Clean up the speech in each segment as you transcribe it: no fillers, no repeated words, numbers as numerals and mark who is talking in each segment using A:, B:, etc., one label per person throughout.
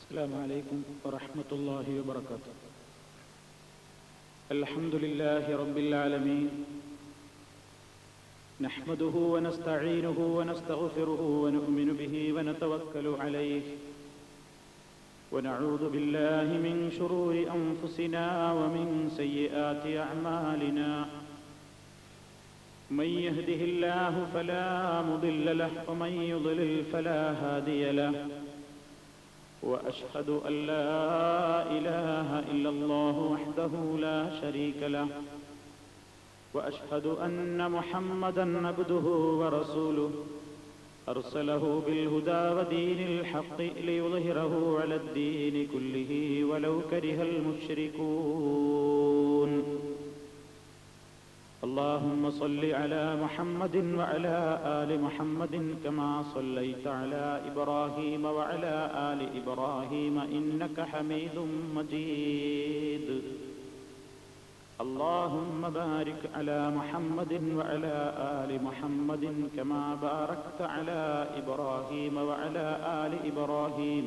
A: السلام عليكم ورحمة الله وبركاته. الحمد لله رب العالمين، نحمده ونستعينه ونستغفره ونؤمن به ونتوكل عليه، ونعوذ بالله من شرور أنفسنا ومن سيئات أعمالنا. من يهده الله فلا مضل له ومن يضلل فلا هادي له، وأشهد أن لا إله إلا الله وحده لا شريك له، وأشهد أن محمدًا عبده ورسوله أرسله بالهدى ودين الحق ليظهره على الدين كله ولو كره المشركون. اللهم صل على محمد وعلى آل محمد كما صليت على إبراهيم وعلى آل إبراهيم إنك حميد مجيد. اللهم بارك على محمد وعلى آل محمد كما باركت على إبراهيم وعلى آل إبراهيم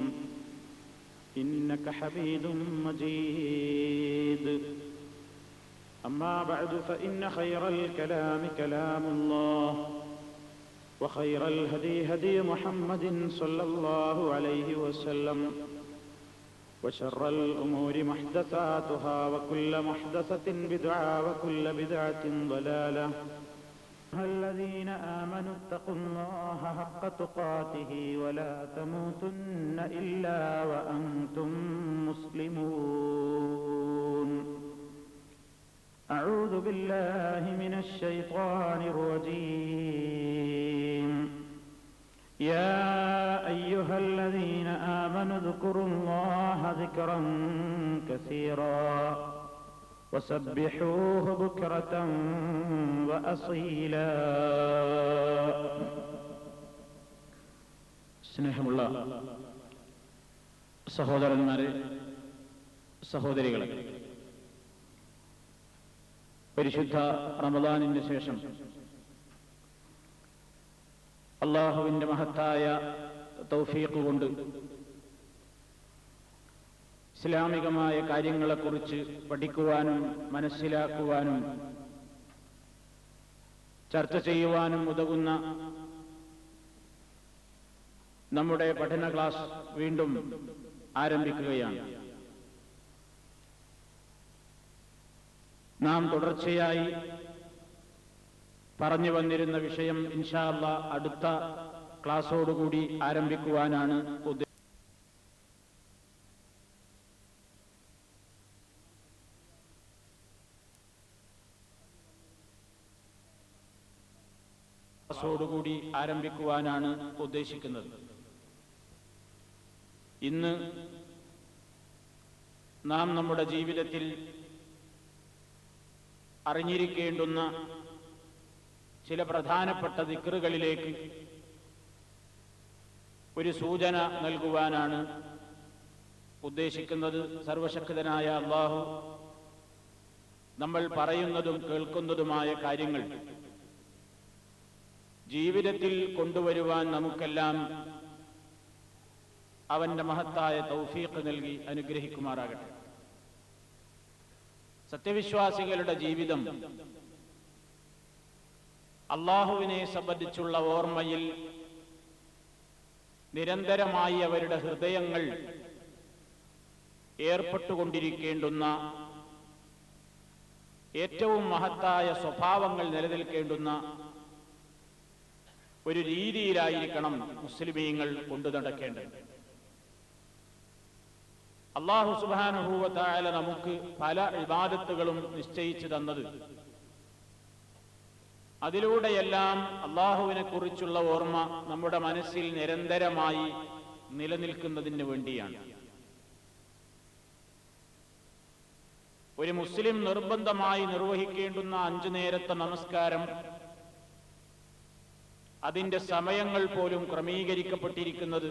A: إنك حميد مجيد. أما بعد فإن خير الكلام كلام الله، وخير الهدي هدي محمد صلى الله عليه وسلم، وشر الأمور محدثاتها وكل محدثة بدعة وكل بدعة ضلالة. الذين آمنوا اتقوا الله حق تقاته ولا تموتن إلا وأنتم مسلمون. أعوذ بالله من الشيطان الرجيم. يا أيها الذين آمنوا اذكروا الله ذكرا كثيرا وسبحوه بكرة وأصيلا. സ്നേഹമുള്ള സഹോദരന്മാരെ, സഹോദരികളെ, പരിശുദ്ധ റമദാനിന് ശേഷം അള്ളാഹുവിന്റെ മഹത്തായ തൗഫീഖ് കൊണ്ട് ഇസ്ലാമികമായ കാര്യങ്ങളെക്കുറിച്ച് പഠിക്കുവാനും മനസ്സിലാക്കുവാനും ചർച്ച ചെയ്യുവാനും ഉതകുന്ന നമ്മുടെ പഠന ക്ലാസ് വീണ്ടും ആരംഭിക്കുകയാണ്. നാം തുടർച്ചയായി പറഞ്ഞു വന്നിരുന്ന വിഷയം ഇൻഷാ അല്ലാഹ് അടുത്ത ക്ലാസ്സോടുകൂടി ആരംഭിക്കുവാനാണ് ഉദ്ദേശിക്കുന്നത്. ഇന്ന് നാം നമ്മുടെ ജീവിതത്തിൽ അറിഞ്ഞിരിക്കേണ്ടുന്ന ചില പ്രധാനപ്പെട്ട ദിക്റുകളിലേക്ക് ഒരു സൂചന നൽകുവാനാണ് ഉദ്ദേശിക്കുന്നത്. സർവശക്തനായ അല്ലാഹു നമ്മൾ പറയുന്നതും കേൾക്കുന്നതുമായ കാര്യങ്ങൾ ജീവിതത്തിൽ കൊണ്ടുവരുവാൻ നമുക്കെല്ലാം അവന്റെ മഹത്തായ തൗഫീഖ് നൽകി അനുഗ്രഹിക്കുമാറാകട്ടെ. സത്യവിശ്വാസികളുടെ ജീവിതം അള്ളാഹുവിനെ സംബന്ധിച്ചുള്ള ഓർമ്മയിൽ നിരന്തരമായി അവരുടെ ഹൃദയങ്ങൾ ഏർപ്പെട്ടുകൊണ്ടിരിക്കേണ്ടുന്ന, ഏറ്റവും മഹത്തായ സ്വഭാവങ്ങൾ നിലനിൽക്കേണ്ടുന്ന ഒരു രീതിയിലായിരിക്കണം മുസ്ലിമീങ്ങൾ കൊണ്ടു നടക്കേണ്ടത്. അല്ലാഹു സുബ്ഹാനഹു വ തആല നമുക്ക് പല ഇബാദത്തുകളും നിശ്ചയിച്ചു തന്നത് അതിലൂടെയെല്ലാം അല്ലാഹുവിനെ കുറിച്ചുള്ള ഓർമ്മ നമ്മുടെ മനസ്സിൽ നിരന്തരമായി നിലനിൽക്കുന്നതിന് വേണ്ടിയാണ്. ഒരു മുസ്ലിം നിർബന്ധമായി നിർവഹിക്കേണ്ടുന്ന 5 നേരത്തെ നമസ്കാരം, അതിന്റെ സമയങ്ങൾ പോലും ക്രമീകരിക്കപ്പെട്ടിരിക്കുന്നത്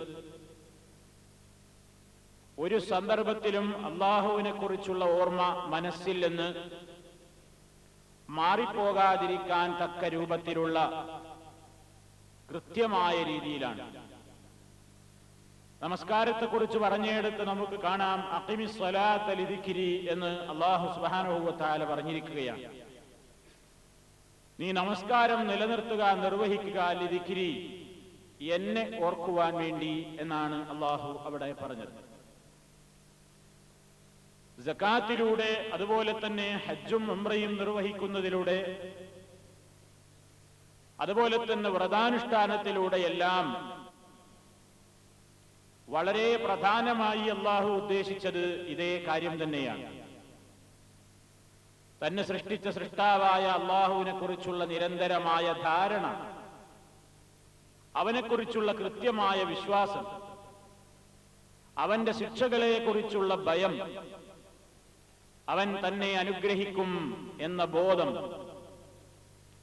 A: ഒരു സന്ദർഭത്തിലും അല്ലാഹുവിനെ കുറിച്ചുള്ള ഓർമ്മ മനസ്സിൽ നിന്ന് മാറിപ്പോകാതിരിക്കാൻ തക്ക രൂപത്തിലുള്ള കൃത്യമായ രീതിയിലാണ്. നമസ്കാരത്തെക്കുറിച്ച് പറഞ്ഞെടുത്ത് നമുക്ക് കാണാം, അഖിമിസ് സ്വലാത്ത ലിദിക്രി എന്ന് അല്ലാഹു സുബ്ഹാനഹു വ തആല പറഞ്ഞിരിക്കുകയാണ്. നീ നമസ്കാരം നിലനിർത്തുക, നിർവഹിക്കുക, ലിദിക്രി, എന്നെ ഓർക്കുവാൻ വേണ്ടി എന്നാണ് അല്ലാഹു അവിടെ പറഞ്ഞത്. സകാത്തിലൂടെ, അതുപോലെ തന്നെ ഹജ്ജും ഉംറയും നിർവഹിക്കുന്നതിലൂടെ, അതുപോലെ തന്നെ വ്രതാനുഷ്ഠാനത്തിലൂടെയെല്ലാം വളരെ പ്രധാനമായി അല്ലാഹു ഉദ്ദേശിച്ചത് ഇതേ കാര്യം തന്നെയാണ്. തന്നെ സൃഷ്ടിച്ച സൃഷ്ടാവായ അല്ലാഹുവിനെ കുറിച്ചുള്ള നിരന്തരമായ ധാരണ, അവനെക്കുറിച്ചുള്ള കൃത്യമായ വിശ്വാസം, അവന്റെ ശിക്ഷകളെ കുറിച്ചുള്ള ഭയം, അവൻ തന്നെ അനുഗ്രഹിക്കും എന്ന ബോധം,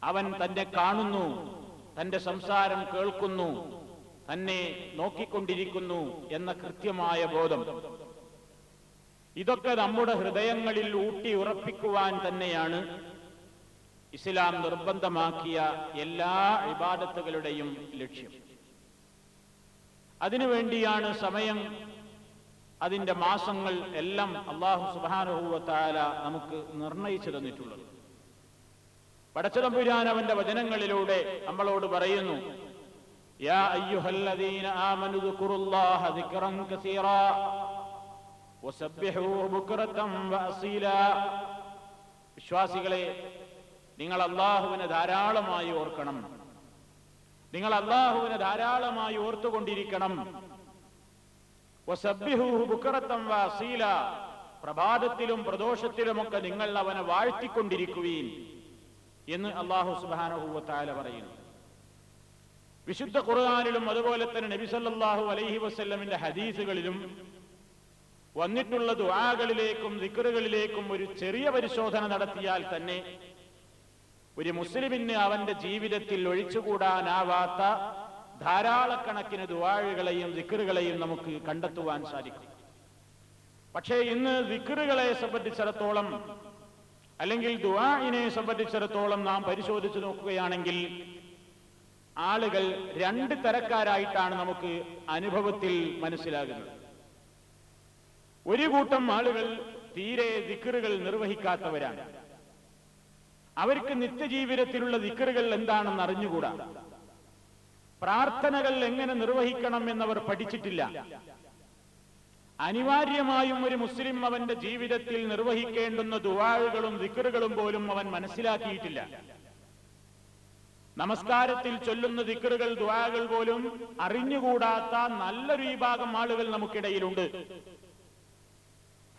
A: അവൻ തന്നെ കാണുന്നു, തന്റെ സംസാരം കേൾക്കുന്നു, തന്നെ നോക്കിക്കൊണ്ടിരിക്കുന്നു എന്ന കൃത്യമായ ബോധം, ഇതൊക്കെ നമ്മുടെ ഹൃദയങ്ങളിൽ ഊട്ടി ഉറപ്പിക്കുവാൻ തന്നെയാണ് ഇസ്ലാം നിർബന്ധമാക്കിയ എല്ലാ ഇബാദത്തുകളുടെയും ലക്ഷ്യം. അതിനുവേണ്ടിയാണ് സമയം, അതിന്റെ മാസങ്ങൾ എല്ലാം അല്ലാഹു സുബ്ഹാനഹു വ തആല നമുക്ക് നിർണയിച്ചു തന്നിട്ടുള്ളത്. പടച്ചതമ്പുരാൻ അവന്റെ വചനങ്ങളിലൂടെ നമ്മളോട് പറയുന്നു, യാ അയ്യുഹല്ലദീന ആമനു ദുകുറുല്ലാഹ ദിക്റൻ കസീറാ വസബ്ബിഹൂഹു ബുക്റതൻ വഅസീലാ. വിശ്വാസികളെ, നിങ്ങൾ അല്ലാഹുവിനെ ധാരാളമായി ഓർക്കണം, നിങ്ങൾ അല്ലാഹുവിനെ ധാരാളമായി ഓർത്തുകൊണ്ടിരിക്കണം. വസബ്ബിഹൂഹു ബുക്റതൻ വഅസീലാ, പ്രഭാതത്തിലും പ്രദോഷത്തിലുമൊക്കെ നിങ്ങൾ അവനെ വാഴ്ത്തിക്കൊണ്ടിരിക്കുവീൻ എന്ന് അല്ലാഹു സുബ്ഹാനഹു വ തആല പറയുന്നു. വിശുദ്ധ ഖുർആനിലും അതുപോലെ തന്നെ നബി സല്ലല്ലാഹു അലൈഹി വസല്ലമിന്റെ ഹദീസുകളിലും വന്നിട്ടുള്ള ദുആകളിലേക്കും ദിക്റുകളിലേക്കും ഒരു ചെറിയ പരിശോധന നടത്തിയാൽ തന്നെ ഒരു മുസ്ലിമിന് അവന്റെ ജീവിതത്തിൽ ഒഴിച്ചുകൂടാനാവാത്ത ധാരാളക്കണക്കിന് ദുആകളെയും ദിക്റുകളെയും നമുക്ക് കണ്ടെത്തുവാൻ സാധിക്കും. പക്ഷേ ഇന്ന് ദിക്റുകളെ സംബന്ധിച്ചിടത്തോളം, അല്ലെങ്കിൽ ദുആഇനെ സംബന്ധിച്ചിടത്തോളം നാം പരിശോധിച്ചു നോക്കുകയാണെങ്കിൽ ആളുകൾ രണ്ട് തരക്കാരായിട്ടാണ് നമുക്ക് അനുഭവത്തിൽ മനസ്സിലാകുന്നത്. ഒരു കൂട്ടം ആളുകൾ തീരെ ദിക്റുകൾ നിർവഹിക്കാത്തവരാണ്. അവർക്ക് നിത്യജീവിതത്തിലുള്ള ദിക്റുകൾ എന്താണെന്ന് അറിഞ്ഞുകൂടാ. പ്രാർത്ഥനകൾ എങ്ങനെ നിർവഹിക്കണം എന്നവർ പഠിച്ചിട്ടില്ല. അനിവാര്യമായും ഒരു മുസ്ലിം അവന്റെ ജീവിതത്തിൽ നിർവഹിക്കേണ്ടുന്ന ദുആകളും ദിക്റുകളും പോലും അവൻ മനസ്സിലാക്കിയിട്ടില്ല. നമസ്കാരത്തിൽ ചൊല്ലുന്ന ദിക്റുകൾ, ദുആകൾ പോലും അറിഞ്ഞുകൂടാത്ത നല്ലൊരു വിഭാഗം ആളുകൾ നമുക്കിടയിലുണ്ട്.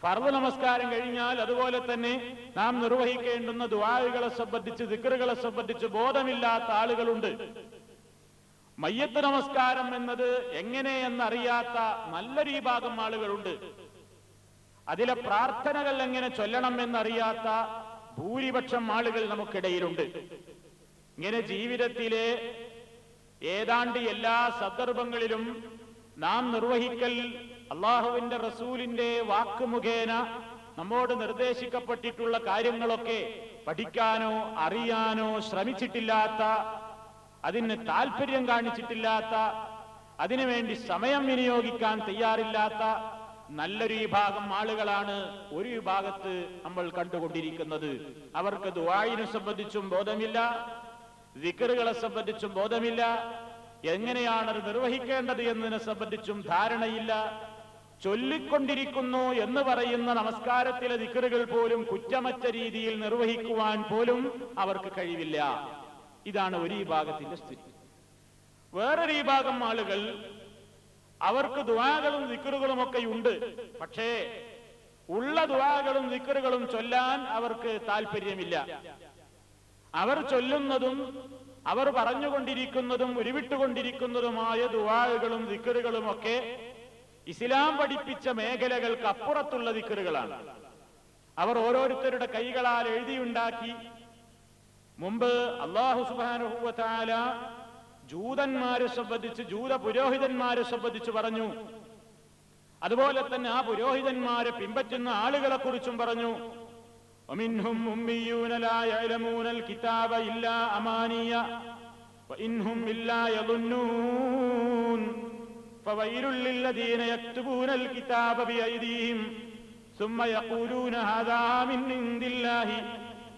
A: ഫർദ് നമസ്കാരം കഴിഞ്ഞാൽ അതുപോലെ തന്നെ നാം നിർവഹിക്കേണ്ടുന്ന ദുആകളെ സംബന്ധിച്ച്, ദിക്റുകളെ സംബന്ധിച്ച് ബോധമില്ലാത്ത ആളുകളുണ്ട്. മയ്യത്ത് നമസ്കാരം എന്നത് എങ്ങനെയെന്നറിയാത്ത നല്ലൊരു വിഭാഗം ആളുകളുണ്ട്. അതിലെ പ്രാർത്ഥനകൾ എങ്ങനെ ചൊല്ലണം എന്നറിയാത്ത ഭൂരിപക്ഷം ആളുകൾ നമുക്കിടയിലുണ്ട്. ഇങ്ങനെ ജീവിതത്തിലെ ഏതാണ്ട് എല്ലാ സന്ദർഭങ്ങളിലും നാം നിർവഹിക്കൽ അള്ളാഹുവിന്റെ റസൂലിന്റെ വാക്ക് മുഖേന നമ്മോട് നിർദ്ദേശിക്കപ്പെട്ടിട്ടുള്ള കാര്യങ്ങളൊക്കെ പഠിക്കാനോ അറിയാനോ ശ്രമിച്ചിട്ടില്ലാത്ത, അതിന് താല്പര്യം കാണിച്ചിട്ടില്ലാത്ത, അതിനുവേണ്ടി സമയം വിനിയോഗിക്കാൻ തയ്യാറില്ലാത്ത നല്ലൊരു വിഭാഗം ആളുകളാണ് ഒരു വിഭാഗത്ത് നമ്മൾ കണ്ടുകൊണ്ടിരിക്കുന്നത്. അവർക്ക് ദുആഇനെ സംബന്ധിച്ചും ബോധമില്ല, ദിക്റുകളെ സംബന്ധിച്ചും ബോധമില്ല, എങ്ങനെയാണ് അത് നിർവഹിക്കേണ്ടത് എന്നതിനെ സംബന്ധിച്ചും ധാരണയില്ല. ചൊല്ലിക്കൊണ്ടിരിക്കുന്നു എന്ന് പറയുന്ന നമസ്കാരത്തിലെ ദിക്റുകൾ പോലും കുറ്റമറ്റ രീതിയിൽ നിർവഹിക്കുവാൻ പോലും അവർക്ക് കഴിവില്ല. ഇതാണ് ഒരു വിഭാഗത്തിന്റെ സ്ഥിതി. വേറൊരു വിഭാഗം ആളുകൾ, അവർക്ക് ദുആകളും ദിക്റുകളും ഒക്കെ ഉണ്ട്, പക്ഷേ ഉള്ള ദുആകളും ദിക്റുകളും ചൊല്ലാൻ അവർക്ക് താല്പര്യമില്ല. അവർ ചൊല്ലുന്നതും അവർ പറഞ്ഞുകൊണ്ടിരിക്കുന്നതും ഉരുവിട്ടുകൊണ്ടിരിക്കുന്നതുമായ ദുആകളും ദിക്റുകളും ഒക്കെ ഇസ്ലാം പഠിപ്പിച്ച മേഖലകൾക്ക് അപ്പുറത്തുള്ള ദിക്റുകളാണ്. അവർ ഓരോരുത്തരുടെ കൈകളാൽ എഴുതിയുണ്ടാക്കി. മുമ്പ് അല്ലാഹു സുബ്ഹാനഹു വ തആല ജൂതന്മാരെ സംബന്ധിച്ച്, ജൂത പുരോഹിതന്മാരെ സംബന്ധിച്ച് പറഞ്ഞു. അതുപോലെ തന്നെ ആ പുരോഹിതന്മാരെ പിൻപറ്റുന്ന ആളുകളെ കുറിച്ചും പറഞ്ഞു. ومنهم أميون لا يعلمون الكتاب إلا أماني وإنهم إلا يظنون ഫവൈലുൽ ലില്ലദീന യക്തുബൂനൽ കിതാബ ബിഅയ്ദീഹിം സുമ്മ യഖൂലൂന ഹാദാ മിൻ ഇൻദില്ലാഹി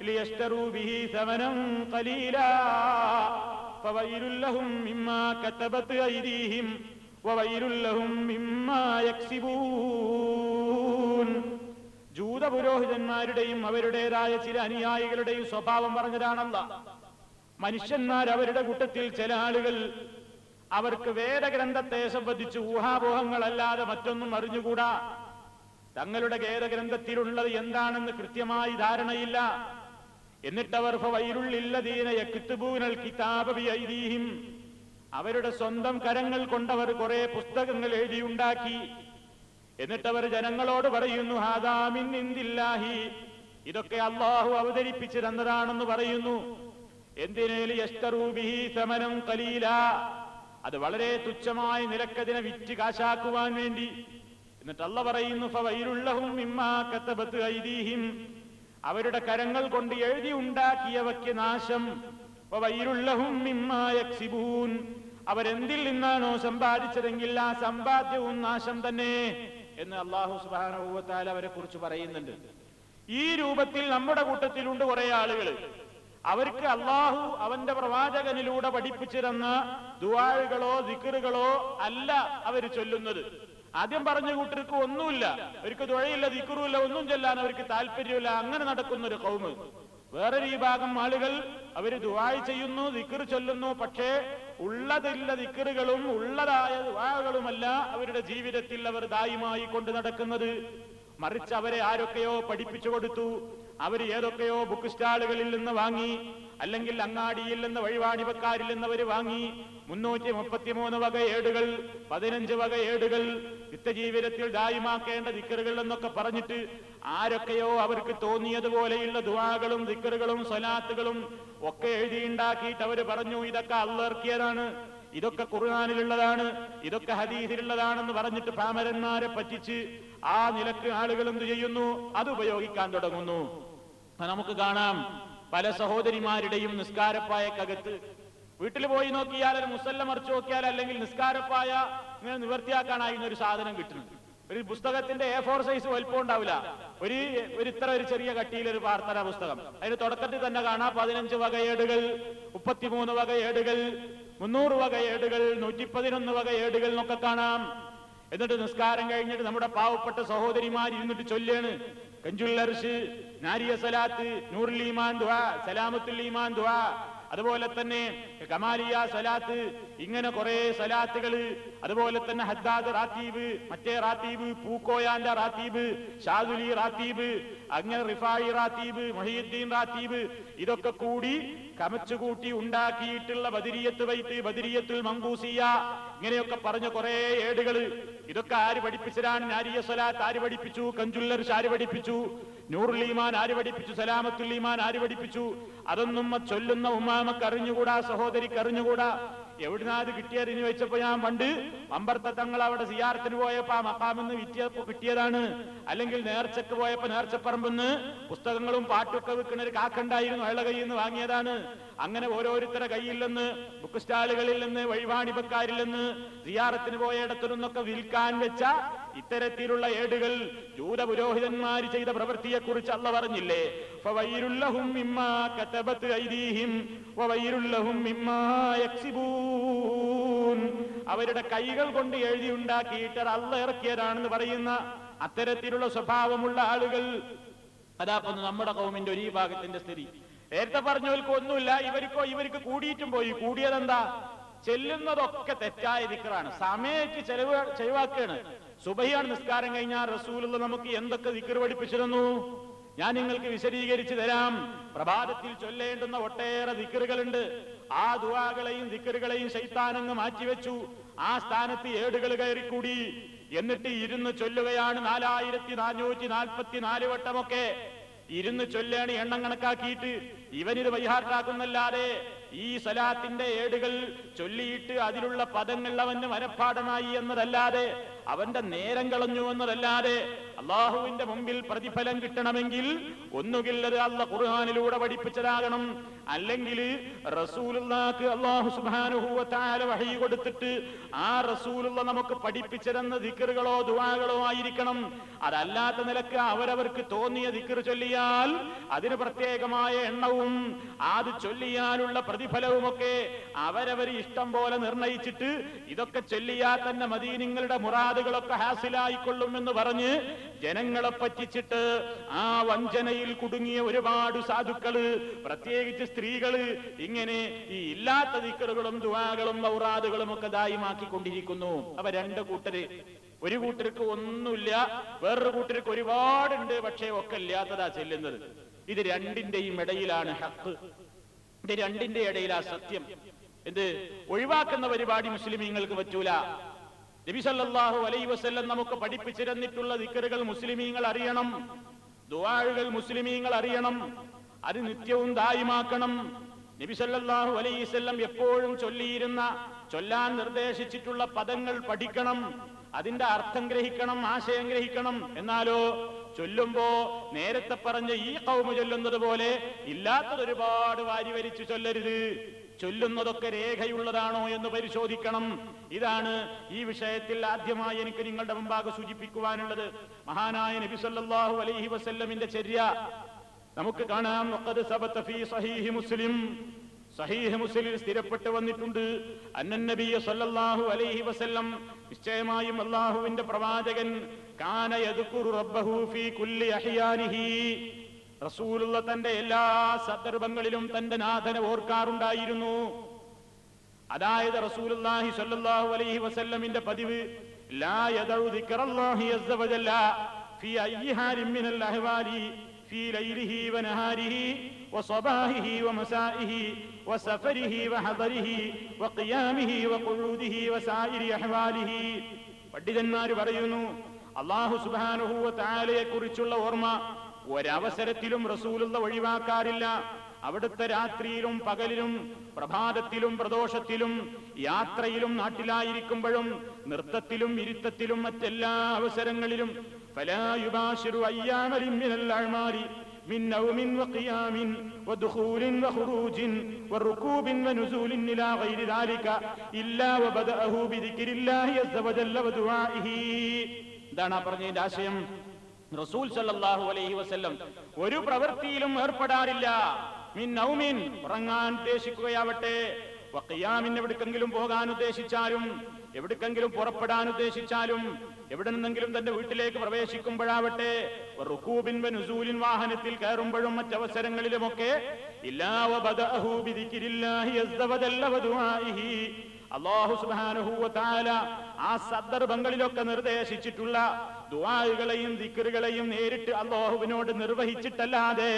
A: ലിയശ്തറൂ ബിഹി സമനൻ ഖലീലാ ഫവൈലുൽ ലഹും മിമ്മാ കതബത് അയ്ദീഹിം വവൈലുൽ ലഹും മിമ്മാ യക്സിബൂൻ. ജൂതപുരോഹിതന്മാരുടെയും അവരുടേതായ ചില അനുയായികളുടെയും സ്വഭാവം പറഞ്ഞതാണല്ല. മനുഷ്യന്മാർ അവരുടെ കൂട്ടത്തിൽ ചില ആളുകൾ അവർക്ക് വേദഗ്രന്ഥത്തെ സംബന്ധിച്ച് ഊഹാപോഹങ്ങളല്ലാതെ മറ്റൊന്നും അറിഞ്ഞുകൂടാ. തങ്ങളുടെ വേദഗ്രന്ഥത്തിലുള്ളത് എന്താണെന്ന് കൃത്യമായി ധാരണയില്ല. എന്നിട്ടവർ ഫവൈലുൽ ലില്ലദീന യക്തുബൂനൽ കിതാബ ബിഅയ്ദീഹിം, അവരുടെ സ്വന്തം കരങ്ങൾ കൊണ്ടവർ കുറെ പുസ്തകങ്ങൾ എഴുതിയുണ്ടാക്കി. എന്നിട്ടവർ ജനങ്ങളോട് പറയുന്നു ഹാദാ മിൻ ഇൻദില്ലാഹി, ഇതൊക്കെ അല്ലാഹു അവതരിപ്പിച്ചു തന്നതാണെന്ന് പറയുന്നു. എന്തിനേലി യശ്തറൂ ബിഹി സമനം ഖലീലാ, അത് വളരെ തുച്ഛമായ നിരക്കതിനെ വിറ്റ് കാശാക്കുവാൻ വേണ്ടി. എന്നിട്ട് അല്ലാഹു പറയുന്നു ഫവൈലുൽ ലഹും മിമ്മാ കതബത് അയ്ദീഹിം, അവരുടെ കരങ്ങൾ കൊണ്ട് എഴുതി ഉണ്ടാക്കിയവയ്ക്ക് നാശം. വവൈലുൽ ലഹും മിമ്മാ യക്സിബൂൻ, അവരെന്തിൽ നിന്നാണോ സമ്പാദിച്ചതെങ്കിൽ ആ സമ്പാദ്യവും നാശം തന്നെ എന്ന് അല്ലാഹു സുബ്ഹാനഹു വ തആല അവരെ കുറിച്ച് പറയുന്നുണ്ട്. ഈ രൂപത്തിൽ നമ്മുടെ കൂട്ടത്തിലുണ്ട് കുറെ ആളുകൾ. അവർക്ക് അല്ലാഹു അവന്റെ പ്രവാചകനിലൂടെ പഠിപ്പിച്ചിരുന്ന ദുആകളോ ദിക്റുകളോ അല്ല അവർ ചൊല്ലുന്നത്. ആദ്യം പറഞ്ഞ കൂട്ടർക്ക് ഒന്നുമില്ല, അവർക്ക് ദുആയില്ല ദിക്റുമില്ല, ഒന്നും ചൊല്ലാൻ അവർക്ക് താല്പര്യമില്ല. അങ്ങനെ നടക്കുന്നൊരു ഖൗമ്. വേറൊരു വിഭാഗം ആളുകൾ അവര് ദുആ ചെയ്യുന്നു, ദിക്ർ ചൊല്ലുന്നു, പക്ഷേ ഉള്ളതില്ല ദിക്റുകളും ഉള്ളതായ ദുആകളുമല്ല അവരുടെ ജീവിതത്തിൽ അവർ ദായിമായി കൊണ്ട് നടക്കുന്നത്. മറിച്ച് അവരെ ആരൊക്കെയോ പഠിപ്പിച്ചു കൊടുത്തു, അവർ ഏതൊക്കെയോ ബുക്ക് സ്റ്റാളുകളിൽ നിന്ന് വാങ്ങി, അല്ലെങ്കിൽ അങ്ങാടിയിൽ നിന്ന് വഴിവാണിപക്കാരിൽ നിന്ന് അവർ വാങ്ങി 333 വക ഏടുകൾ, 15 വക ഏടുകൾ, നിത്യജീവിതത്തിൽ ദായിമാക്കേണ്ട ദിക്റുകൾ എന്നൊക്കെ പറഞ്ഞിട്ട് ആരൊക്കെയോ അവർക്ക് തോന്നിയതുപോലെയുള്ള ദുആകളും ദിക്റുകളും സ്വലാത്തുകളും ഒക്കെ എഴുതിയുണ്ടാക്കിയിട്ട് അവർ പറഞ്ഞു ഇതൊക്കെ അല്ലാഹു ഇറക്കിയതാണ്, ഇതൊക്കെ ഖുർആനിലുള്ളതാണ്, ഇതൊക്കെ ഹദീസിലുള്ളതാണെന്ന് പറഞ്ഞിട്ട് പാമരന്മാരെ പറ്റിച്ച് ആ നിലക്ക് ആളുകൾ എന്ത് ചെയ്യുന്നു? അത് ഉപയോഗിക്കാൻ തുടങ്ങുന്നു. നമുക്ക് കാണാം പല സഹോദരിമാരുടെയും നിസ്കാരപ്പായക്കകത്ത് വീട്ടിൽ പോയി നോക്കിയാൽ, ഒരു മുസല്ല മറിച്ച് നോക്കിയാൽ, അല്ലെങ്കിൽ നിസ്കാരപ്പായ ഇങ്ങനെ നിവർത്തിയാക്കാനായിരുന്ന ഒരു സാധനം കിട്ടുന്നുണ്ട്. ഒരു പുസ്തകത്തിന്റെ A4 സൈസ് വലിപ്പം ഉണ്ടാവില്ല, ഒരു ഇത്ര ഒരു ചെറിയ കട്ടിയിലൊരു പ്രാർത്ഥന പുസ്തകം. അതിന് തുടക്കത്തിൽ തന്നെ കാണാം 15 വക ഏടുകൾ, 33 വക ഏടുകൾ, 300 വക ഏടുകൾ, 111 വക ഏടുകൾ എന്നൊക്കെ കാണാം. എന്നിട്ട് നിസ്കാരം കഴിഞ്ഞിട്ട് നമ്മുടെ പാവപ്പെട്ട സഹോദരിമാർ ഇരുന്നിട്ട് ചൊല്ലാണ് കഞ്ചുൽ അർശ്, നാരിയ സലാത്ത്, നൂറുൽ ഈമാൻ ദുആ, സലാമത്തുൽ ഈമാൻ ദുആ, അതുപോലെ തന്നെ കമാലിയ സലാത്ത്, ഇങ്ങനെ കുറെ സലാത്തുകള്. അതുപോലെ തന്നെ ഹദ്ദാദ് റാത്തീബ്, മറ്റേ റാത്തീബ്, പൂക്കോയാന്റെ റാത്തീബ്, ഷാദുലി റാത്തീബ്, അങ്ങനെ റിഫായി റാത്തീബ്, മൊഹീദ്ദീൻ റാത്തീബ്, ഇതൊക്കെ കൂടി കമച്ചുകൂട്ടി ഉണ്ടാക്കിയിട്ടുള്ള ബദരിയത്ത് ബൈത്ത്, ബദരിയത്തുൽ മങ്കൂസിയ, ഇങ്ങനെയൊക്കെ പറഞ്ഞ കുറെ ഏടുകള്. ഇതൊക്കെ ആര് പഠിപ്പിച്ചതാണ്? നാരിയ സ്വലാത്ത് ആര് പഠിപ്പിച്ചു? കഞ്ചുൽ അർശ് ആര് പഠിപ്പിച്ചു? നൂറുൽ ഈമാൻ ആര് പഠിപ്പിച്ചു? സലാമത്തുൽ ഈമാൻ ആര് പഠിപ്പിച്ചു? അതൊന്നും ചൊല്ലുന്ന ഉമ്മാമക്ക് അറിഞ്ഞുകൂടാ, സഹോദരിക്ക് അറിഞ്ഞുകൂടാ. എവിടുന്നാ അത് കിട്ടിയതെന്ന് ചോദിച്ചപ്പോ ഞാൻ പണ്ട് അമ്പർത്ത തങ്ങൾ അവിടെ സിയാറത്തിന് പോയപ്പോ ആ മക്കാമെന്ന് വിറ്റിയപ്പോ കിട്ടിയതാണ്, അല്ലെങ്കിൽ നേർച്ചക്ക് പോയപ്പോ നേർച്ചപ്പറമ്പെന്ന് പുസ്തകങ്ങളും പാട്ടൊക്കെ വെക്കുന്ന ഒരു കാക്കുണ്ടായിരുന്നു, അയാളുടെ കയ്യിൽ നിന്ന് വാങ്ങിയതാണ്. അങ്ങനെ ഓരോരുത്തരുടെ കയ്യിൽ നിന്ന്, ബുക്ക് സ്റ്റാളുകളിൽ നിന്ന്, വഴിവാണിപക്കാരിൽ നിന്ന്, സിയാറത്തിന് പോയയിടത്തു നിന്നൊക്കെ വിൽക്കാൻ വെച്ച ഇത്തരത്തിലുള്ള ഏടുകൾ ജൂത പുരോഹിതന്മാർ ചെയ്ത പ്രവൃത്തിയെക്കുറിച്ച് അല്ലാഹു പറഞ്ഞില്ലേ? ഫവൈലുൽ ലഹും മിമ്മാ കതബത് അയ്ദീഹിം വവൈലുൽ ലഹും മിമ്മാ യക്സിബൂൻ, അവരുടെ കൈകൾ കൊണ്ട് എഴുതി ഉണ്ടാക്കിയിട്ട് അല്ലാഹു ഇറക്കിയതാണെന്ന് പറയുന്ന അത്തരത്തിലുള്ള സ്വഭാവമുള്ള ആളുകൾ. അതാപ്പം നമ്മുടെ കൗമിന്റെ ഒരു വിഭാഗത്തിന്റെ സ്ഥിതി. നേരത്തെ പറഞ്ഞവർക്ക് ഒന്നുമില്ല, ഇവർക്ക് കൂടിയിട്ടും പോയി. കൂടിയതെന്താ? ചെല്ലുന്നതൊക്കെ തെറ്റായ ദിക്റാണ്, സമയത്ത് ചെലവാക്കാണ്. സുബഹിയാണ് നിസ്കാരം കഴിഞ്ഞാൽ റസൂലുള്ള നമുക്ക് എന്തൊക്കെ ദിക്ർ പഠിപ്പിച്ചിരുന്നു ഞാൻ നിങ്ങൾക്ക് വിശദീകരിച്ചു തരാം. പ്രഭാതത്തിൽ ചൊല്ലേണ്ടുന്ന ഒട്ടേറെ ദിക്റുകളുണ്ട്. ആ ദുആകളെയും ദിക്റുകളെയും ശൈത്താനങ്ങ് മാറ്റിവെച്ചു. ആ സ്ഥാനത്ത് ഏടുകൾ കയറിക്കൂടി. എന്നിട്ട് ഇരുന്ന് ചൊല്ലുകയാണ് 4444 വട്ടമൊക്കെ ഇരുന്ന് ചൊല്ലാണ് എണ്ണം കണക്കാക്കിയിട്ട്. ഇവനിത് വൈഹാർട്ടാക്കുന്നല്ലാതെ ഈ സലാത്തിന്റെ ഏടുകൾ ചൊല്ലിയിട്ട് അതിലുള്ള പദങ്ങൾ അവന് മനഃപ്പാഠമായി എന്നതല്ലാതെ, അവന്റെ നേരം കളഞ്ഞു എന്നതല്ലാതെ, അള്ളാഹുവിന്റെ മുമ്പിൽ പ്രതിഫലം കിട്ടണമെങ്കിൽ ഒന്നുകിൽ അത് അള്ളാഹ് ഖുർആനിലൂടെ പഠിപ്പിച്ചതാകണം, അല്ലെങ്കിൽ റസൂലുള്ളാഹിക്ക് അല്ലാഹു സുബ്ഹാനഹു വ തആല വഹി കൊടുത്തിട്ട് ആ റസൂലുള്ള നമുക്ക് പഠിപ്പിച്ചതെന്ന ദിക്റുകളോ ദുആകളോ ആയിരിക്കണം. അതല്ലാത്ത നിലക്ക് അവരവർക്ക് തോന്നിയ ദിക്ർ ചൊല്ലിയാൽ അതിന് പ്രത്യേകമായ എണ്ണവും അത് ചൊല്ലിയാലുള്ള പ്രതിഫലവുമൊക്കെ അവരവർ ഇഷ്ടം പോലെ നിർണയിച്ചിട്ട് ഇതൊക്കെ ചൊല്ലിയാൽ തന്നെ മതി, നിങ്ങളുടെ മുറാദുകളൊക്കെ ഹാസിലായിക്കൊള്ളും എന്ന് പറഞ്ഞ് ജനങ്ങളെ പറ്റിച്ചിട്ട് ആ വഞ്ചനയിൽ കുടുങ്ങിയ ഒരുപാട് സാധുക്കള്, പ്രത്യേകിച്ച് സ്ത്രീകള്, ഇങ്ങനെ ഈ ഇല്ലാത്ത ദിക്റുകളും ദുആകളും ഔറാദുകളും ഒക്കെ ദായിമാക്കിക്കൊണ്ടിരിക്കുന്നു. അവ രണ്ട് കൂട്ടര്, ഒരു കൂട്ടർക്ക് ഒന്നുമില്ല, വേറൊരു കൂട്ടർക്ക് ഒരുപാടുണ്ട്, പക്ഷേ ഒക്കെ ഇല്ലാത്തതാ ചെല്ലുന്നത്. ഇത് രണ്ടിന്റെയും ഇടയിലാണ് ഹക്ക്, ഇത് രണ്ടിന്റെ ഇടയിലാ സത്യം. ഇത് ഒഴിവാക്കുന്ന പരിപാടി മുസ്ലിമീങ്ങൾക്ക് പറ്റൂല. നബി സല്ലല്ലാഹു അലൈഹി വസല്ലം നമുക്ക് പഠിപ്പിച്ചിരുന്നിട്ടുള്ള ദിക്റുകൾ മുസ്ലിമീങ്ങൾ അറിയണം, ദുആകൾ മുസ്ലിമീങ്ങൾ അറിയണം, അത് നിത്യവും ദായിമാക്കണം. നബി സല്ലല്ലാഹു അലൈഹി വസല്ലം എപ്പോഴും ചൊല്ലാൻ നിർദ്ദേശിച്ചിട്ടുള്ള പദങ്ങൾ പഠിക്കണം, അതിന്റെ അർത്ഥം ഗ്രഹിക്കണം, ആശയം ഗ്രഹിക്കണം. എന്നാലോ ചൊല്ലുമ്പോ നേരത്തെ പറഞ്ഞ ഈ ഖൗമ് ചൊല്ലുന്നത് പോലെ ഇല്ലാത്തത് ഒരുപാട് വാരി വരിച്ചു ചൊല്ലരുത്. ചൊല്ലുന്നതൊക്കെ രേഖയുള്ളതാണോ എന്ന് പരിശോധിക്കണം. ഇതാണ് ഈ വിഷയത്തിൽ ആദ്യമായി എനിക്ക് നിങ്ങളുടെ മുമ്പാകെ സൂചിപ്പിക്കുവാനുള്ളത്. മഹാനായ നബി സല്ലല്ലാഹു അലൈഹി വസല്ലമിന്റെ ചര്യ നമുക്ക് കാണാം. വഖദ് സബത ഫീ സഹീഹി മുസ്ലിം, സഹീഹ് മുസ്ലിമിൽ സ്ഥിരപ്പെട്ടു വന്നിട്ടുണ്ട്. അന്നൻ നബിയ സല്ലല്ലാഹു അലൈഹി വസല്ലം, നിശ്ചയമായും അല്ലാഹുവിന്റെ പ്രവാചകൻ, കാന യദ്കുറു റബ്ബഹു ഫീ കുല്ലി അഹ്യാനിഹി, റസൂലുള്ള തന്റെ എല്ലാ സന്ദർഭങ്ങളിലും തന്റെ നാഥനെ ഓർക്കാറുണ്ടായിരുന്നു. അതായത് റസൂലുള്ളാഹി സ്വല്ലല്ലാഹു അലൈഹി വസല്ലമിന്റെ പതിവ് ലാ യദഉ ദിക്റല്ലാഹി അസ്സ വജല്ല ഫീ അയ്യി ഹാലിൻ മിനൽ അഹ്വാലി ഫീ ലൈലിഹി വനഹാരിഹി വസബാഹിഹി വമസാഇഹി വസഫരിഹി വഹദരിഹി വഖിയാമിഹി വഖുഊദിഹി വസായിരി അഹ്വാലിഹി. പണ്ഡിതന്മാർ പറയുന്നു, അല്ലാഹു സുബ്ഹാനഹു വ തആലയെ കുറിച്ചുള്ള ഓർമ്മ ഒരവസരത്തിലും റസൂലുള്ള ഒഴിവാക്കാറില്ല. അവിടുത്തെ രാത്രിയിലും പകലിലും പ്രഭാതത്തിലും പ്രദോഷത്തിലും യാത്രയിലും നാട്ടിലായിരിക്കുമ്പോഴും നൃത്തത്തിലും ഇരുത്തത്തിലും മറ്റെല്ലാ അവസരങ്ങളിലും ഫലാ യുബാശിറു അയ്യാമലിൻ മിനൽ അഅ്മാലി മിൻ നൗമിൻ വഖിയാമിൻ വദുഖൂലിൻ വഖുറൂജിൻ വറുകൂബിൻ വനുസൂലിൻ ഇലാ ഗൈരി ദാലിക ഇല്ലാ വബദഅഹു ബിദിക്രില്ലാഹി അസ്സ വജല്ല വദുആഇഹി. ഇതാണ് പറഞ്ഞതിന്റെ ആശയം. റസൂൽ സല്ലല്ലാഹു അലൈഹി വസല്ലം ഒരു പ്രവൃത്തിയിലും ഏർപ്പെടാറില്ല. മിൻ നൗമിൻ, ഉറങ്ങാൻ ഉദ്ദേശിക്കുകയാവട്ടെ, വഖിയാമിൻ, എവിടേക്കെങ്കിലും പോകാൻ ഉദ്ദേശിച്ചാലും, എവിടേക്കെങ്കിലും പുറപ്പെടാൻ ഉദ്ദേശിച്ചാലും, എവിടെ നിന്നെങ്കിലും തന്റെ വീട്ടിലേക്ക് പ്രവേശിക്കുമ്പോഴാവട്ടെ, റുകൂബിൻ വനുസൂലിൻ, വാഹനത്തിൽ കയറുമ്പോഴും മറ്റവസരങ്ങളിലുമൊക്കെ, ഇല്ലാ വബദഅഹു ബിദിക്രില്ലാഹി അസ്സ വജല്ല വദുആഇഹി, അല്ലാഹു സുബ്ഹാനഹു വ തആല ആ സന്ദർഭങ്ങളിലൊക്കെ നിർദ്ദേശിച്ചിട്ടുള്ള ദുആകളെയും ദിക്റുകളെയും നേരിട്ട് അല്ലാഹുവിനോട് നിർവഹിച്ചിട്ടല്ലാതെ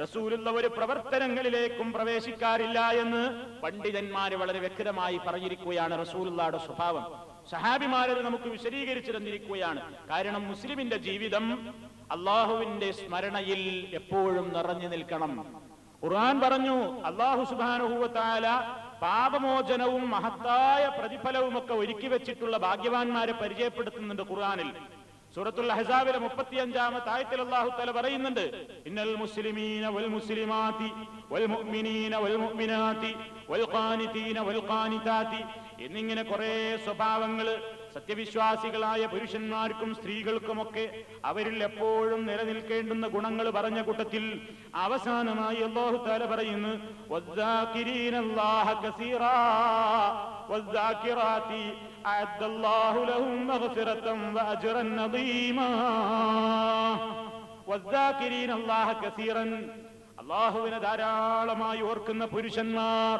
A: റസൂലുള്ള ഒരു പ്രവർത്തനങ്ങളിലേക്കും പ്രവേശിക്കാറില്ല എന്ന് പണ്ഡിതന്മാര് വളരെ വ്യക്തമായി പറഞ്ഞിരിക്കുകയാണ്. റസൂലുള്ളാഹിയുടെ സ്വഭാവം സഹാബിമാരത് നമുക്ക് വിശദീകരിച്ചു തന്നിരിക്കുകയാണ്. കാരണം മുസ്ലിമിന്റെ ജീവിതം അല്ലാഹുവിന്റെ സ്മരണയിൽ എപ്പോഴും നിറഞ്ഞു നിൽക്കണം. ഖുർആൻ പറഞ്ഞു, അല്ലാഹു സുബ്ഹാനഹു വ തആല പാപമോചനവും മഹത്തായ പ്രതിഫലവും ഒക്കെ ഒരുക്കി വെച്ചിട്ടുള്ള ഭാഗ്യവാന്മാരെ പരിചയപ്പെടുത്തുന്നുണ്ട് ഖുർആനിൽ. സൂറത്തുൽ അഹ്സാബിലെ 35-ാമത്തെ ആയത്തിൽ അല്ലാഹു തആല പറയുന്നുണ്ട്, ഇന്നൽ മുസ്ലിമീന വൽ മുസ്ലിമാതി വൽ മുഅ്മിനീന വൽ മുഅ്മിനാതി വൽ ഖാനിതീന വൽ ഖാനിതാതി എന്നിങ്ങനെ കുറെ സ്വഭാവങ്ങൾ സത്യവിശ്വാസികളായ പുരുഷന്മാർക്കും സ്ത്രീകൾക്കുമൊക്കെ അവരിൽ എപ്പോഴും നിലനിൽക്കേണ്ടുന്ന ഗുണങ്ങൾ പറഞ്ഞ കൂട്ടത്തിൽ അവസാനമായി അല്ലാഹു തആല പറയുന്നു, വദ്ദാകിരീനല്ലാഹ കസീറാ വദ്ദാകിറാതി അഅദ്ദല്ലാഹു ലഹും മഗ്ഫിറതൻ വഅജ്റൻ അദീമാ. വദ്ദാകിരീനല്ലാഹ കസീറൻ, അല്ലാഹുവിനെ ധാരാളമായി ഓർക്കുന്ന പുരുഷന്മാർ,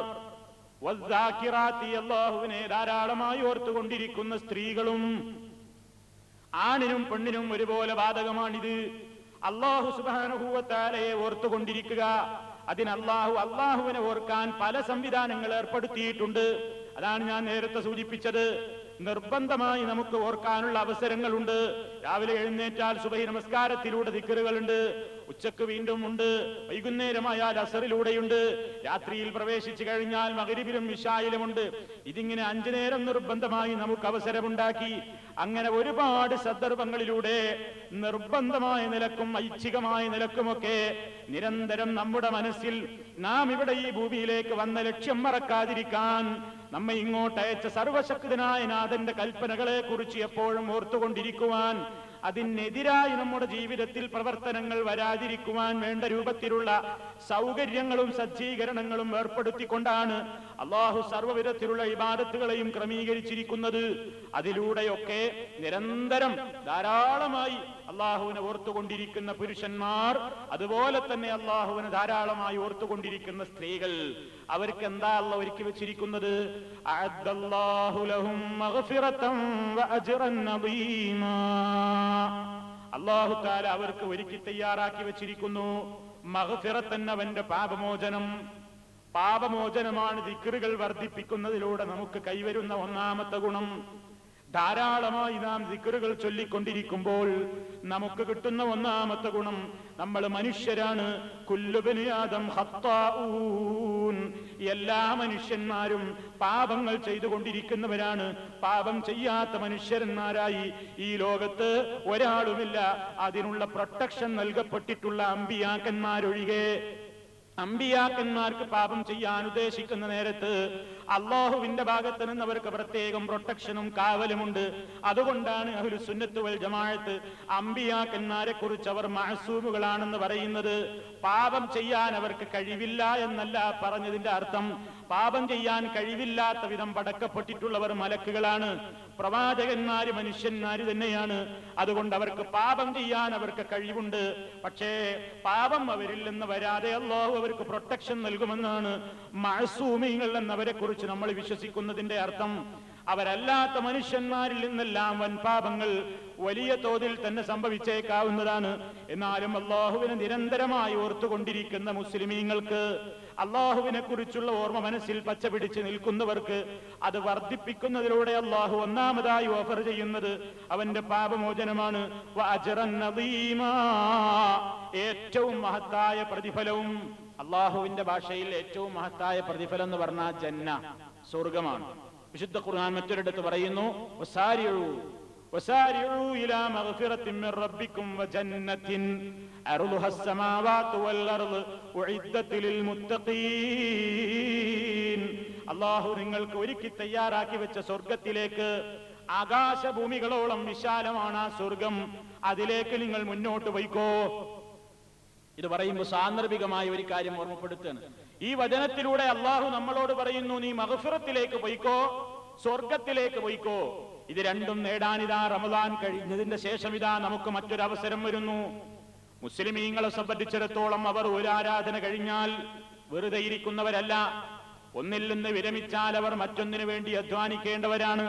A: വദ്ദാകിറാത്തി, അല്ലാഹുവിനെ ധാരാളമായി ഓർത്തുകൊണ്ടിരിക്കുന്ന സ്ത്രീകളും. ആണിനും പെണ്ണിനും ഒരുപോലെ ബാധകമാണിത്. അല്ലാഹു സുബ്ഹാനഹു വ തആലയെ ഓർത്തുകൊണ്ടിരിക്കുക. അതിന് അല്ലാഹുവിനെ ഓർക്കാൻ പല സംവിധാനങ്ങൾ ഏർപ്പെടുത്തിയിട്ടുണ്ട്. അതാണ് ഞാൻ നേരത്തെ സൂചിപ്പിച്ചത്. നിർബന്ധമായി നമുക്ക് ഓർക്കാനുള്ള അവസരങ്ങളുണ്ട്. രാവിലെ എഴുന്നേറ്റാൽ സുബഹി നമസ്കാരത്തിലൂടെ ദിക്റുകളുണ്ട്. ഉച്ചക്ക് വീണ്ടും ഉണ്ട്, വൈകുന്നേരമായാൽ അസറിലൂടെയുണ്ട്, രാത്രിയിൽ പ്രവേശിച്ചു കഴിഞ്ഞാൽ മഗ്രിബിലും ഇശായിലുമുണ്ട്. ഇതിങ്ങനെ 5 നേരം നിർബന്ധമായി നമുക്ക് അവസരമുണ്ടാക്കി. അങ്ങനെ ഒരുപാട് സന്ദർഭങ്ങളിലൂടെ നിർബന്ധമായ നിലക്കും ഐച്ഛികമായ നിലക്കുമൊക്കെ നിരന്തരം നമ്മുടെ മനസ്സിൽ നാം ഇവിടെ ഈ ഭൂമിയിലേക്ക് വന്ന ലക്ഷ്യം മറക്കാതിരിക്കാൻ നമ്മെ ഇങ്ങോട്ട് അയച്ച സർവശക്തനായ നാഥന്റെ കൽപ്പനകളെ കുറിച്ച് എപ്പോഴും ഓർത്തുകൊണ്ടിരിക്കുവാൻ, അതിനെതിരായി നമ്മുടെ ജീവിതത്തിൽ പ്രവർത്തനങ്ങൾ വരാതിരിക്കുവാൻ വേണ്ട രൂപത്തിലുള്ള സൗകര്യങ്ങളും സജ്ജീകരണങ്ങളും ഏർപ്പെടുത്തിക്കൊണ്ടാണ് അള്ളാഹു സർവ്വവിധത്തിലുള്ള ഇബാദത്തുകളെയും ക്രമീകരിച്ചിരിക്കുന്നത്. അതിലൂടെയൊക്കെ നിരന്തരം ധാരാളമായി അള്ളാഹുവിനെ ഓർത്തുകൊണ്ടിരിക്കുന്ന പുരുഷന്മാർ, അതുപോലെ തന്നെ അള്ളാഹുവിനെ ധാരാളമായി ഓർത്തുകൊണ്ടിരിക്കുന്ന സ്ത്രീകൾ, അവർക്ക് എന്താ അല്ലാഹു ഒരുക്കി വെച്ചിരിക്കുന്നത്? അഅദ്ദല്ലാഹു ലഹും മഗ്ഫിറതൻ വഅജ്റൻ അദീമാ. അല്ലാഹു തആല അവർക്ക് ഒരുക്കി തയ്യാറാക്കി വെച്ചിരിക്കുന്നു മഗ്ഫിറത്തൻ, അവന്റെ പാപമോചനം. പാപമോചനമാണ് ദിക്റുകൾ വർദ്ധിപ്പിക്കുന്നതിലൂടെ നമുക്ക് കൈവരുന്ന ഒന്നാമത്തെ ഗുണം. ധാരാളമായി നാം ദിക്റുകൾ ചൊല്ലിക്കൊണ്ടിരിക്കുമ്പോൾ നമുക്ക് കിട്ടുന്ന ഒന്നാമത്തെ ഗുണം, നമ്മൾ മനുഷ്യരാണ്. കുല്ലു ബനി ആദം ഖത്താഊൻ, എല്ലാ മനുഷ്യന്മാരും പാപങ്ങൾ ചെയ്തുകൊണ്ടിരിക്കുന്നവരാണ്. പാപം ചെയ്യാത്ത മനുഷ്യന്മാരായി ഈ ലോകത്ത് ഒരാളുമില്ല. അതിനുള്ള പ്രൊട്ടക്ഷൻ നൽകപ്പെട്ടിട്ടുള്ള അമ്പിയാക്കന്മാരൊഴികെ. അമ്പിയാക്കന്മാർക്ക് പാപം ചെയ്യാൻ ഉദ്ദേശിക്കുന്ന നേരത്ത് അള്ളാഹുവിന്റെ ഭാഗത്ത് നിന്ന് അവർക്ക് പ്രത്യേകം പ്രൊട്ടക്ഷനും കാവലുമുണ്ട്. അതുകൊണ്ടാണ് അഹ്ലുസ് സുന്നത്ത് വൽ ജമാഅത്ത് അമ്പിയാക്കന്മാരെ കുറിച്ച് അവർ മഅസൂമുകളാണെന്ന് പറയുന്നത്. പാപം ചെയ്യാൻ അവർക്ക് കഴിവില്ല എന്നല്ല പറഞ്ഞതിന്റെ അർത്ഥം. പാപം ചെയ്യാൻ കഴിവില്ലാത്ത വിധം പടക്കപ്പെട്ടിട്ടുള്ളവർ മലക്കുകളാണ്. പ്രവാചകന്മാര് മനുഷ്യന്മാര് തന്നെയാണ്. അതുകൊണ്ട് അവർക്ക് പാപം ചെയ്യാൻ അവർക്ക് കഴിവുണ്ട്. പക്ഷേ പാപം അവരിൽ നിന്ന് വരാതെ അല്ലാഹു അവർക്ക് പ്രൊട്ടക്ഷൻ നൽകുമെന്നാണ് മഅസൂമീങ്ങൾ എന്നവരെ കുറിച്ച് നമ്മൾ വിശ്വസിക്കുന്നതിന്റെ അർത്ഥം. അവരല്ലാത്ത മനുഷ്യന്മാരിൽ നിന്നെല്ലാം വൻ പാപങ്ങൾ വലിയ തോതിൽ തന്നെ സംഭവിച്ചേക്കാവുന്നതാണ്. എന്നാലും അള്ളാഹുവിനെ നിരന്തരമായി ഓർത്തുകൊണ്ടിരിക്കുന്ന മുസ്ലിമീങ്ങൾക്ക്, അള്ളാഹുവിനെ കുറിച്ചുള്ള ഓർമ്മ മനസ്സിൽ പച്ചപിടിച്ച് നിൽക്കുന്നവർക്ക് അത് വർദ്ധിപ്പിക്കുന്നതിലൂടെ അള്ളാഹു ഒന്നാമതായി ഓഫർ ചെയ്യുന്നത് അവന്റെ പാപമോചനമാണ്. വഅജ്റൻ അദീമാ, ഏറ്റവും മഹത്തായ പ്രതിഫലവും. അള്ളാഹുവിന്റെ ഭാഷയിൽ ഏറ്റവും മഹത്തായ പ്രതിഫലം എന്ന് പറഞ്ഞാൽ ജന്ന, സ്വർഗമാണ്. വിശുദ്ധ ഖുർആൻ മറ്റൊരിടത്ത് പറയുന്നു, വസാരിഉ ഇലാ മഗ്ഫിറത്തിൻ മിർ റബ്ബിക്കും വജന്നത്തിൻ അർളുഹസ് സമാവാതു വൽ അർള് ഉഇദ്ദത് ലിൽ മുത്തഖീൻ. അല്ലാഹു നിങ്ങൾക്ക് ഒരുക്കി തയ്യാറാക്കി വെച്ച സ്വർഗ്ഗത്തിലേക്ക്, ആകാശഭൂമികളോളം വിശാലമാണ് ആ സ്വർഗം, അതിലേക്ക് നിങ്ങൾ മുന്നോട്ട് പോയിക്കോ. ഇത് പറയുമ്പോൾ സാന്ദർഭികമായ ഒരു കാര്യം ഓർമ്മപ്പെടുത്തുകയാണ്. ഈ വചനത്തിലൂടെ അള്ളാഹു നമ്മളോട് പറയുന്നു, നീ മഗ്ഫിറത്തിലേക്ക് പോയിക്കോ, സ്വർഗത്തിലേക്ക് പോയിക്കോ. ഇത് രണ്ടും നേടാനിതാ റമദാൻ കഴിഞ്ഞതിന്റെ ശേഷം ഇതാ നമുക്ക് മറ്റൊരവസരം വരുന്നു. മുസ്ലിമീങ്ങളെ സംബന്ധിച്ചിടത്തോളം അവർ ഒരു ആരാധന കഴിഞ്ഞാൽ വെറുതെ ഇരിക്കുന്നവരല്ല. ഒന്നിൽ നിന്ന് വിരമിച്ചാൽ അവർ മറ്റൊന്നിനു വേണ്ടി അധ്വാനിക്കേണ്ടവരാണ്.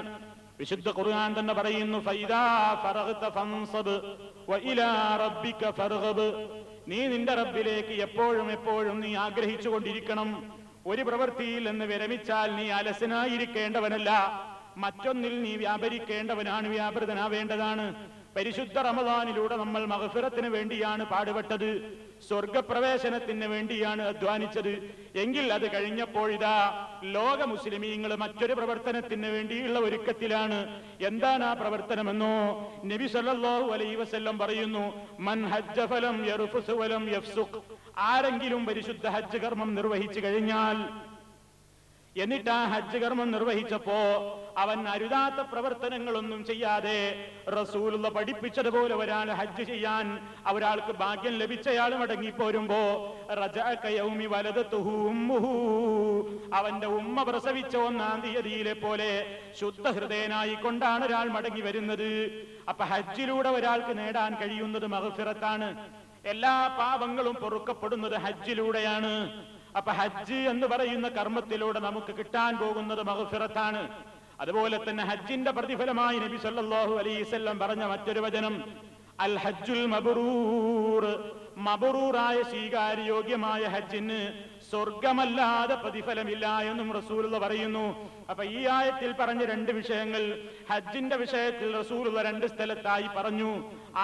A: വിശുദ്ധ ഖുർആൻ തന്നെ പറയുന്നു, ഫൈദാ ഫറഗ്ത ഫൻസബ് വഇലാ റബ്ബിക ഫർഗബ്. നീ നിന്റെ റബ്ബിലേക്ക് എപ്പോഴും എപ്പോഴും നീ ആഗ്രഹിച്ചു കൊണ്ടിരിക്കണം. ഒരു പ്രവൃത്തിയിൽ നിന്ന് വിരമിച്ചാൽ നീ അലസനായിരിക്കേണ്ടവനല്ല, മറ്റൊന്നിൽ നീ വ്യാപരിക്കേണ്ടവനാണ്, വ്യാപൃതനാവേണ്ടതാണ്. പരിശുദ്ധ റമദാനിലൂടെ നമ്മൾ മഗ്ഫിറത്തിന് വേണ്ടിയാണ് പാടുപെട്ടത്, സ്വർഗപ്രവേശനത്തിന് വേണ്ടിയാണ് അധ്വാനിച്ചത്. എങ്കിൽ അത് കഴിഞ്ഞപ്പോഴിതാ ലോക മുസ്ലിമീങ്ങൾ മറ്റൊരു പ്രവർത്തനത്തിന് വേണ്ടിയുള്ള ഒരുക്കത്തിലാണ്. എന്താണ് ആ പ്രവർത്തനമെന്നോ? നബി സല്ലല്ലാഹു അലൈഹി വസല്ലം പറയുന്നു, മൻ ഹജ്ജ ഫലം യർഫുസ് വലം യഫ്സുഖ്. ആരെങ്കിലും പരിശുദ്ധ ഹജ്ജ് കർമ്മം നിർവഹിച്ചു കഴിഞ്ഞാൽ, എന്നിട്ട് ആ ഹജ്ജ് കർമ്മം നിർവഹിച്ചപ്പോ അവൻ അരുതാത്ത പ്രവർത്തനങ്ങളൊന്നും ചെയ്യാതെ റസൂലുള്ള പഠിപ്പിച്ചതുപോലെ ഒരാൾ ഹജ്ജ് ചെയ്യാൻ ഒരാൾക്ക് ഭാഗ്യം ലഭിച്ചയാൾ മടങ്ങിപ്പോരുമ്പോ റജഅകയൗമി വലദതുഹു ഉമ്മുഹു, അവന്റെ ഉമ്മ പ്രസവിച്ച 1-ാം തീയതിയിലെ പോലെ ശുദ്ധ ഹൃദയനായി കൊണ്ടാണ് ഒരാൾ മടങ്ങി വരുന്നത്. അപ്പൊ ഹജ്ജിലൂടെ ഒരാൾക്ക് നേടാൻ കഴിയുന്നത് മഗ്ഫിറത്താണ്. എല്ലാ പാപങ്ങളും പൊറുക്കപ്പെടുന്നത് ഹജ്ജിലൂടെയാണ്. അപ്പൊ ഹജ്ജ് എന്ന് പറയുന്ന കർമ്മത്തിലൂടെ നമുക്ക് കിട്ടാൻ പോകുന്നത് മഗ്ഫിറത്താണ്. അതുപോലെ തന്നെ ഹജ്ജിന്റെ പ്രതിഫലമായി നബി സല്ലല്ലാഹു അലൈഹി വസല്ലം പറഞ്ഞ മറ്റൊരു വചനം, അൽ ഹജ്ജുൽ മബ്റൂർ. മബ്റൂറായ സ്വീകാര്യോഗ്യമായ ഹജ്ജിന് സ്വർഗമല്ലാതെ പ്രതിഫലമില്ല എന്നും റസൂലുള്ള പറയുന്നു. അപ്പൊ ഈ ആയത്തിൽ പറഞ്ഞ രണ്ട് വിഷയങ്ങൾ, ഹജ്ജിന്റെ വിഷയത്തിൽ റസൂലുള്ള രണ്ട് സ്ഥലത്തായി പറഞ്ഞു.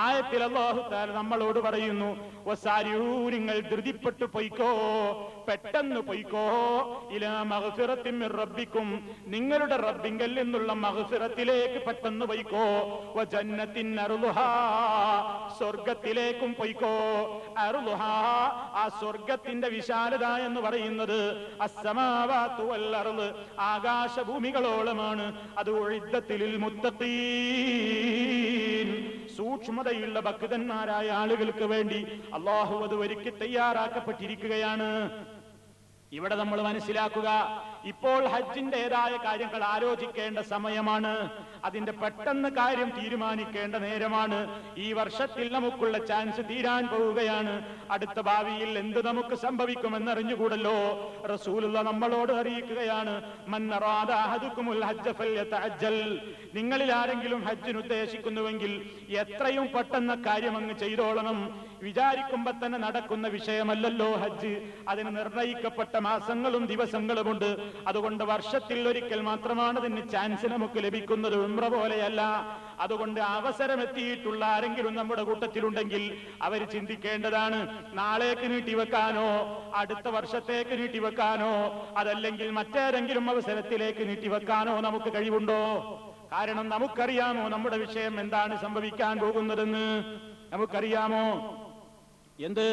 A: ആയത്തിൽ അല്ലാഹു തആല നമ്മളോട് പറയുന്നു, വസാരിഊ, നിങ്ങൾ ധൃതിപ്പെട്ടു പൊയ്ക്കോ, പെട്ടെന്ന് പൊയ്ക്കോ, ഇലാ മഗ്ഫിറത്തിൻ മിർ റബ്ബിക്കും, നിങ്ങളുടെ റബ്ബിങ്കൽ നിന്നുള്ള മഗ്ഫിറത്തിലേക്ക് പെട്ടെന്ന് പൊയ്ക്കോ, വജന്നത്തിൻ അർളുഹാ, സ്വർഗത്തിലേക്കും പൊയ്ക്കോ. അർളുഹാ, ആ സ്വർഗത്തിന്റെ വിശാലത എന്ന് പറയുന്നത് അസ്സമാവാതു വൽ അർള്, ആകാശഭൂമികളോളമാണ്. അത് ഉഇദ്ദത്തിൽ മുത്തഖീൻ, സൂക്ഷ്മതയുള്ള ഭക്തന്മാരായ ആളുകൾക്ക് വേണ്ടി അല്ലാഹു അത് ഒരുക്കി തയ്യാറാക്കപ്പെട്ടിരിക്കുകയാണ്. ഇവിടെ നമ്മൾ മനസ്സിലാക്കുക, ഇപ്പോൾ ഹജ്ജിന്റേതായ കാര്യങ്ങൾ ആലോചിക്കേണ്ട സമയമാണ്. അതിന്റെ പെട്ടെന്ന് കാര്യം തീരുമാനിക്കേണ്ട നേരമാണ്. ഈ വർഷത്തിൽ നമുക്കുള്ള ചാൻസ് തീരാൻ പോവുകയാണ്. അടുത്ത ഭാവിയിൽ എന്ത് നമുക്ക് സംഭവിക്കുമെന്നറിഞ്ഞുകൂടല്ലോ. റസൂലുള്ള നമ്മളോട് അറിയിക്കുകയാണ്, മൻ അറാദ അഹദുകുമുൽ ഹജ്ജ ഫൽയതഅജ്ജൽ, നിങ്ങളിൽ ആരെങ്കിലും ഹജ്ജിന് ഉദ്ദേശിക്കുന്നുവെങ്കിൽ എത്രയും പെട്ടെന്ന് കാര്യം അങ്ങ് ചെയ്തോളണം. വിചാരിക്കുമ്പോ തന്നെ നടക്കുന്ന വിഷയമല്ലല്ലോ ഹജ്ജ്. അതിന് നിർണയിക്കപ്പെട്ട മാസങ്ങളും ദിവസങ്ങളുമുണ്ട്. അതുകൊണ്ട് വർഷത്തിൽ ഒരിക്കൽ മാത്രമാണ് ഇതിന് ചാൻസ് നമുക്ക് ലഭിക്കുന്നത്, ഉംറ പോലെയല്ല. അതുകൊണ്ട് അവസരമെത്തിയിട്ടുള്ള ആരെങ്കിലും നമ്മുടെ കൂട്ടത്തിലുണ്ടെങ്കിൽ അവർ ചിന്തിക്കേണ്ടതാണ്, നാളേക്ക് നീട്ടിവെക്കാനോ അടുത്ത വർഷത്തേക്ക് നീട്ടിവെക്കാനോ അതല്ലെങ്കിൽ മറ്റേതെങ്കിലും അവസരത്തിലേക്ക് നീട്ടിവെക്കാനോ നമുക്ക് കഴിവുണ്ടോ? കാരണം നമുക്കറിയാമോ നമ്മുടെ വിഷയം എന്താണ് സംഭവിക്കാൻ പോകുന്നതെന്ന്? നമുക്കറിയാമോ? എന്ത്,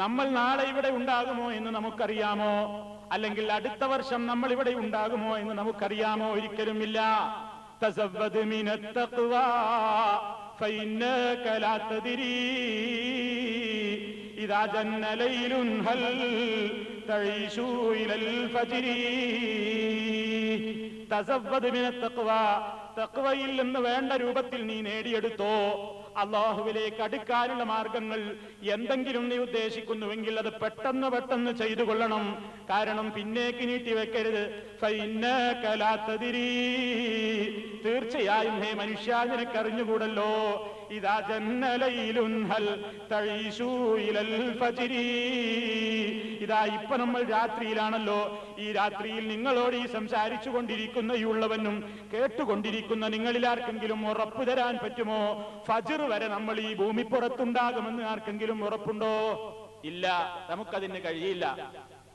A: നമ്മൾ നാളെ ഇവിടെ ഉണ്ടാകുമോ എന്ന് നമുക്കറിയാമോ? അല്ലെങ്കിൽ അടുത്ത വർഷം നമ്മൾ ഇവിടെ ഉണ്ടാകുമോ എന്ന് നമുക്കറിയാമോ? ഒരിക്കലുമില്ല. തസവ്വദ് മിനത് തഖ്വാ ഫഇന്നക ലാ തദ്രീ ഇദാ ജന്ന ലൈലുൻ ഹൽ തഈശു ഇലൽ ഫജ്രി. തസവ്വദ് മിനത് തഖ്വാ, തഖ്വയിൽ നിന്ന് വേണ്ട രൂപത്തിൽ നീ നേടിയെടുത്തോ. അള്ളാഹുവിലേക്ക് അടുക്കാനുള്ള മാർഗങ്ങൾ എന്തെങ്കിലും നീ ഉദ്ദേശിക്കുന്നുവെങ്കിൽ അത് പെട്ടെന്ന് പെട്ടെന്ന് ചെയ്തു കൊള്ളണം. കാരണം പിന്നേക്ക് നീട്ടിവെക്കരുത്. ഫഇന്നക ലാ തദ്രീ, തീർച്ചയായും ഹേ മനുഷ്യ നിനക്കറിഞ്ഞുകൂടല്ലോ. ഇദാ ജന്ന ലൈലുൻ ഹൽ തഈശു ഇലൽ ഫജ്രി, ഇതാ ഇപ്പൊ നമ്മൾ രാത്രിയിലാണല്ലോ. ഈ രാത്രിയിൽ നിങ്ങളോട് ഈ സംസാരിച്ചു കൊണ്ടിരിക്കുന്ന ഈ ഉള്ളവനും കേട്ടുകൊണ്ടിരിക്കുന്ന നിങ്ങളിൽ ആർക്കെങ്കിലും ഉറപ്പ് തരാൻ പറ്റുമോ? ഫജ്ർ വരെ നമ്മൾ ഈ ഭൂമിപ്പുറത്തുണ്ടാകുമെന്ന് ആർക്കെങ്കിലും ഉറപ്പുണ്ടോ? ഇല്ല, നമുക്കതിന് കഴിയില്ല.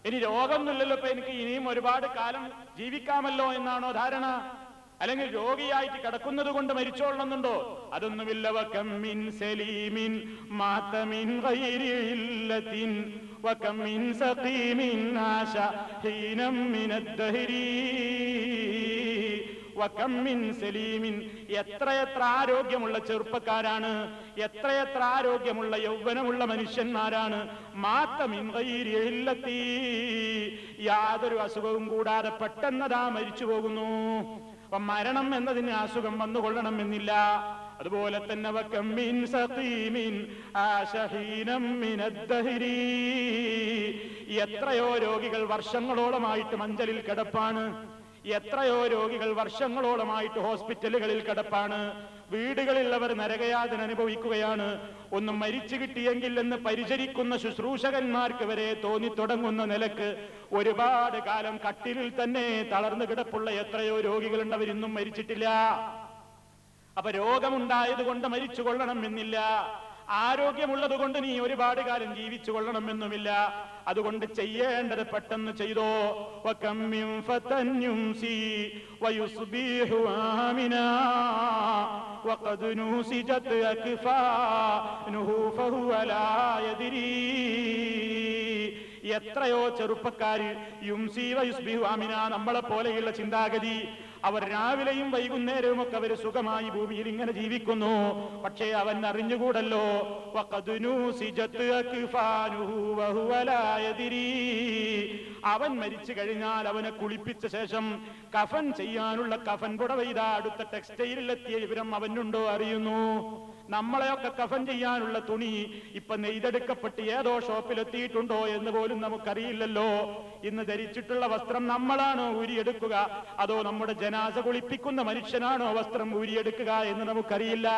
A: ഇനി രോഗമൊന്നുമില്ലല്ലോ, ഇപ്പൊ എനിക്ക് ഇനിയും ഒരുപാട് കാലം ജീവിക്കാമല്ലോ എന്നാണോ ധാരണ? അല്ലെങ്കിൽ രോഗിയായിട്ട് കിടക്കുന്നത് കൊണ്ട് മരിച്ചോളണമെന്നുണ്ടോ? അതൊന്നുമില്ല. വകം മിൻ സലീമിൻ മാത മിൻ ഗൈരി ഇല്ലത്തിൻ വകം മിൻ സഖീമിൻ ആശ ഹീനം മിനദ് ദഹരി വകം മിൻ സലീമിൻ, എത്രയെത്ര ആരോഗ്യമുള്ള ചെറുപ്പക്കാരാണ്, എത്രയെത്ര ആരോഗ്യമുള്ള യൗവനമുള്ള മനുഷ്യന്മാരാണ്. മാത മിൻ ഗൈരി ഇല്ലത്തി, യാതൊരു അസുഖവും കൂടാതെ പെട്ടെന്നതാ മരിച്ചു പോകുന്നു. അപ്പൊ മരണം എന്നതിന് അസുഖം വന്നുകൊള്ളണമെന്നില്ല. അതുപോലെ തന്നെ വകം മിൻ സഖീമിൻ ആശ ഹീനം മിനദ് ദഹരി, എത്രയോ രോഗികൾ വർഷങ്ങളോളമായിട്ട് മഞ്ചലിൽ കിടപ്പാണ്. എത്രയോ രോഗികൾ വർഷങ്ങളോളമായിട്ട് ഹോസ്പിറ്റലുകളിൽ കിടപ്പാണ്. വീടുകളിൽ അവർ നരകയാതന അനുഭവിക്കുകയാണ്. ഒന്നും മരിച്ചു കിട്ടിയെങ്കിൽ എന്ന് പരിചരിക്കുന്ന ശുശ്രൂഷകന്മാർക്ക് വരെ തോന്നിത്തുടങ്ങുന്ന നിലക്ക് ഒരുപാട് കാലം കട്ടിലിൽ തന്നെ തളർന്നു കിടപ്പുള്ള എത്രയോ രോഗികളുണ്ട്, അവരിന്നും മരിച്ചിട്ടില്ല. അപ്പൊ രോഗമുണ്ടായത് കൊണ്ട് മരിച്ചു കൊള്ളണം എന്നില്ല. ആരോഗ്യമുള്ളത് കൊണ്ട് നീ ഒരുപാട് കാലം ജീവിച്ചു കൊള്ളണമെന്നുമില്ല. അതുകൊണ്ട് ചെയ്യേണ്ടത് പെട്ടെന്ന് ചെയ്തോ. വകം മിൻ ഫതൻ യുംസി വയുസ്ബിഹു ആമിനാ വഖദ് നൂസിജത് അക്ഫാനുഹു ഫഹുവ ലാ യദ്രി, എത്രയോ ചെറുപ്പക്കാര് യുംസി വയുസ്ബിഹു ആമിന, നമ്മളെ പോലെയുള്ള ചിന്താഗതി. അവർ രാവിലെയും വൈകുന്നേരവും ഒക്കെ അവർ സുഖമായി ഭൂമിയിൽ ഇങ്ങനെ ജീവിക്കുന്നു. പക്ഷേ അവൻ അറിഞ്ഞുകൂടല്ലോ, അവൻ മരിച്ചു കഴിഞ്ഞാൽ അവനെ കുളിപ്പിച്ച ശേഷം കഫൻ ചെയ്യാനുള്ള കഫൻ പുടവ ഇതാ അടുത്ത ടെക്സ്റ്റൈലിലെത്തിയ വിവരം അവനുണ്ടോ അറിയുന്നു. നമ്മളെയൊക്കെ കഫൻ ചെയ്യാനുള്ള തുണി ഇപ്പൊ നെയ്തെടുക്കപ്പെട്ട് ഏതോ ഷോപ്പിലെത്തിയിട്ടുണ്ടോ എന്ന് പോലും നമുക്കറിയില്ലല്ലോ. ഇന്ന് ധരിച്ചിട്ടുള്ള വസ്ത്രം നമ്മളാണോ ഊരിയെടുക്കുക, അതോ നമ്മുടെ ജനാസ കുളിപ്പിക്കുന്ന മനുഷ്യനാണോ വസ്ത്രം ഊരിയെടുക്കുക എന്ന് നമുക്കറിയില്ല.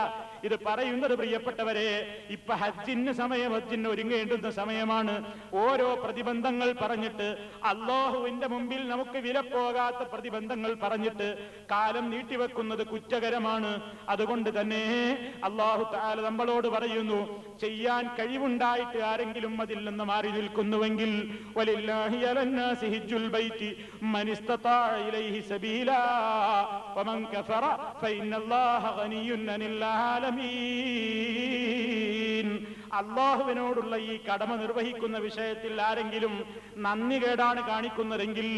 A: ഇത് പറയുന്നത് പ്രിയപ്പെട്ടവരെ, ഇപ്പൊ ഹജ്ജിന് സമയം, ഹജ്ജിന് ഒരുങ്ങേണ്ടുന്ന സമയമാണ്. ഓരോ പ്രതിബന്ധങ്ങൾ പറഞ്ഞിട്ട്, അല്ലാഹുവിന്റെ മുമ്പിൽ നമുക്ക് വിലപ്പോകാത്ത പ്രതിബന്ധങ്ങൾ പറഞ്ഞിട്ട് കാലം നീട്ടിവെക്കുന്നത് കുറ്റകരമാണ്. അതുകൊണ്ട് തന്നെ അല്ലാഹു തആല നമ്മളോട് പറയുന്നു, ചെയ്യാൻ കഴിവുണ്ടായിട്ട് ആരെങ്കിലും അതിൽ നിന്ന് മാറി നിൽക്കുന്നുവെങ്കിൽ വലില്ലാഹി അലന്നാസി ഹിജ്ജുൽ ബൈത്തി മൻ ഇസ്തതാഅ ഇലൈഹി സബീലാ വമൻ കഫറ ഫഇന്നല്ലാഹ ഗനിയ്യുൻ അനിൽ ആലമീൻ. അല്ലാഹുവിനോടുള്ള ഈ കടമ നിർവഹിക്കുന്ന വിഷയത്തിൽ ആരെങ്കിലും നന്ദികേടാണ് കാണിക്കുന്നതെങ്കിൽ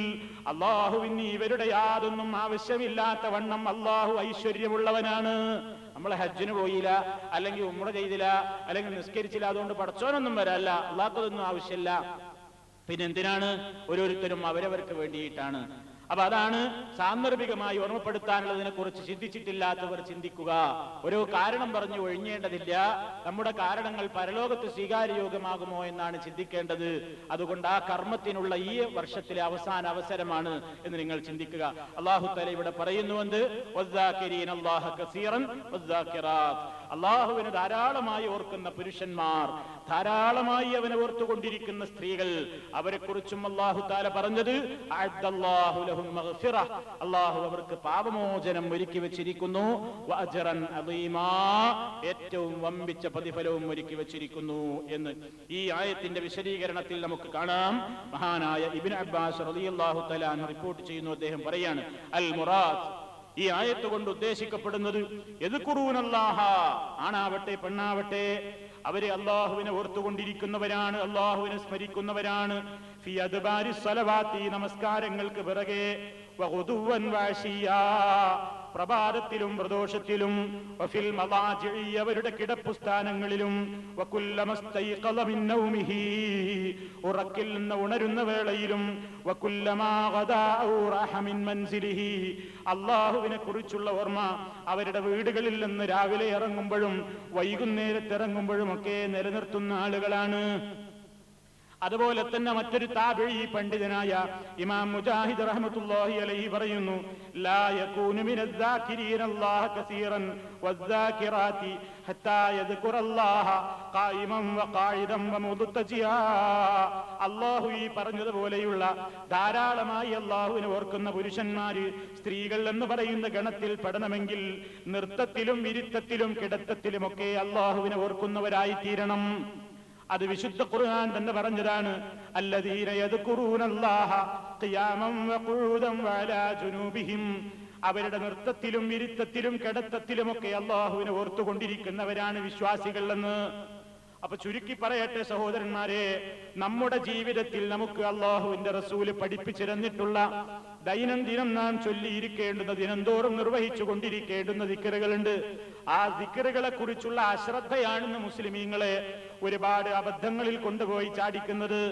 A: അല്ലാഹുവിന് ഇവരുടെ യാതൊന്നും ആവശ്യമില്ലാത്ത വണ്ണം അല്ലാഹു ഐശ്വര്യമുള്ളവനാണ്. നമ്മൾ ഹജ്ജിന് പോയില്ല, അല്ലെങ്കിൽ ഉംറ ചെയ്തില്ല, അല്ലെങ്കിൽ നിസ്കരിച്ചില്ല, അതുകൊണ്ട് പടച്ചോനൊന്നും വരല്ല. അല്ലാഹുവിനൊന്നും ആവശ്യമില്ല. പിന്നെന്തിനാണ്? ഓരോരുത്തരും അവരവർക്ക് വേണ്ടിയിട്ടാണ്. അപ്പൊ അതാണ് സാന്ദർഭികമായി ഓർമ്മപ്പെടുത്താനുള്ളതിനെ കുറിച്ച് ചിന്തിച്ചിട്ടില്ലാത്തവർ ചിന്തിക്കുക. ഓരോ കാരണം പറഞ്ഞു ഒഴിഞ്ഞേണ്ടതില്ല. നമ്മുടെ കാരണങ്ങൾ പരലോകത്ത് സ്വീകാര്യയോഗ്യമാകുമോ എന്നാണ് ചിന്തിക്കേണ്ടത്. അതുകൊണ്ട് ആ കർമ്മത്തിനുള്ള ഈ വർഷത്തിലെ അവസാന അവസരമാണ് എന്ന് നിങ്ങൾ ചിന്തിക്കുക. അല്ലാഹു തആല ഇവിടെ പറയുന്നുവെന്ന് അല്ലാഹുവിനെ ധാരാളമായി ഓർക്കുന്ന പുരുഷന്മാർ, ധാരാളമായി അവനെ ഓർത്തുകൊണ്ടിരിക്കുന്ന സ്ത്രീകൾ, അവരെ കുറിച്ചും അല്ലാഹു തആല പറഞ്ഞത് അല്ലാഹു അവർക്ക് പാപമോചനം ഒരുക്കി വെച്ചിരിക്കുന്നു, വഅജ്റൻ അദീമാ, ഏറ്റവും വമ്പിച്ച പ്രതിഫലവും ഒരുക്കി വെച്ചിരിക്കുന്നു എന്ന് ഈ ആയത്തിന്റെ വിശദീകരണത്തിൽ നമുക്ക് കാണാം. മഹാനായ ഇബ്നു അബ്ബാസ് റളിയല്ലാഹു തആല അൻഹു റിപ്പോർട്ട് ചെയ്യുന്നു. അദ്ദേഹം പറയാണ്, അൽ മുറാദ്, ഈ ആയത്ത് കൊണ്ട് ഉദ്ദേശിക്കപ്പെടുന്നത് യദ്കുറൂനല്ലാഹ, ആണാവട്ടെ പെണ്ണാവട്ടെ, അവര് അല്ലാഹുവിനെ ഓർത്തുകൊണ്ടിരിക്കുന്നവരാണ്, അല്ലാഹുവിനെ സ്മരിക്കുന്നവരാണ്. ഫി അദ്ബാരി സ്വലവാത്തി, നമസ്കാരങ്ങൾക്ക് പിറകെ, വഗുദുവൻ വഅശിയാ, പ്രഭാതത്തിലും പ്രദോഷത്തിലും, വഫിൽ മളാജിഇ, അവരുടെ കിടപ്പുസ്ഥാനങ്ങളിലും, വകുല്ലമസ്തൈഖള മിൻ നൗമിഹി, ഉറക്കിൽ നിന്ന് ഉണരുന്ന വേളയിലും, വകുല്ലമാ ഗദാ ഔ റഹ മിൻ മൻസിലിഹി, അല്ലാഹുവിനെ കുറിച്ചുള്ള ഓർമ്മ അവരുടെ വീടുകളിൽ നിന്ന് രാവിലെ ഇറങ്ങുമ്പോഴും വൈകുന്നേരത്ത് ഇറങ്ങുമ്പോഴും ഒക്കെ നിലനിർത്തുന്ന ആളുകളാണ്. അതുപോലെ തന്നെ മറ്റൊരു താബിഈ പണ്ഡിതനായ ഇമാം മുജാഹിദ് റഹ്മത്തുള്ളാഹി അലൈഹി പറയുന്നു, ലാ യകൂനു മിനദ്ദാകിരീന അല്ലാഹ കസീറൻ വദ്ദാകിറാതി ഹത്താ യദ്കുറല്ലാഹ ഖായിമൻ വഖായിദൻ വമുദ്തജിആ. അല്ലാഹു ഈ പറഞ്ഞതുപോലെയുള്ള ധാരാളമായി അല്ലാഹുവിനെ ഓർക്കുന്ന പുരുഷന്മാര്, സ്ത്രീകൾ എന്ന് പറയുന്ന ഗണത്തിൽ പെടണമെങ്കിൽ നൃത്തത്തിലും ഇരുത്തത്തിലും കിടത്തത്തിലുമൊക്കെ അല്ലാഹുവിനെ ഓർക്കുന്നവരായി തീരണം. അത് വിശുദ്ധ ഖുർആൻ തന്നെ പറഞ്ഞതാണ്. അല്ലദീന യദ്കുറൂനല്ലാഹ ഖിയാമൻ വഖൂദൻ വഅലാ ജുനൂബിഹിം, അവരുടെ നൃത്തത്തിലും ഇരുത്തത്തിലും കിടത്തത്തിലുമൊക്കെ അല്ലാഹുവിനെ ഓർത്തുകൊണ്ടിരിക്കുന്നവരാണ് വിശ്വാസികൾ എന്ന്. അപ്പൊ ചുരുക്കി പറയട്ടെ സഹോദരന്മാരെ, നമ്മുടെ ജീവിതത്തിൽ നമുക്ക് അല്ലാഹുവിന്റെ റസൂല് പഠിപ്പിച്ചിരുന്നിട്ടുള്ള ദൈനംദിനം നാം ചൊല്ലിയിരിക്കേണ്ടുന്ന, ദിനംതോറും നിർവഹിച്ചു കൊണ്ടിരിക്കേണ്ടുന്ന ദിക്റുകളുണ്ട്. ആ ദിക്റുകളെ കുറിച്ചുള്ള അശ്രദ്ധയാണെന്ന് മുസ്ലിമീങ്ങളെ ഒരുപാട് അബദ്ധങ്ങളിൽ കൊണ്ടുപോയി ചാടിക്കുന്നത്.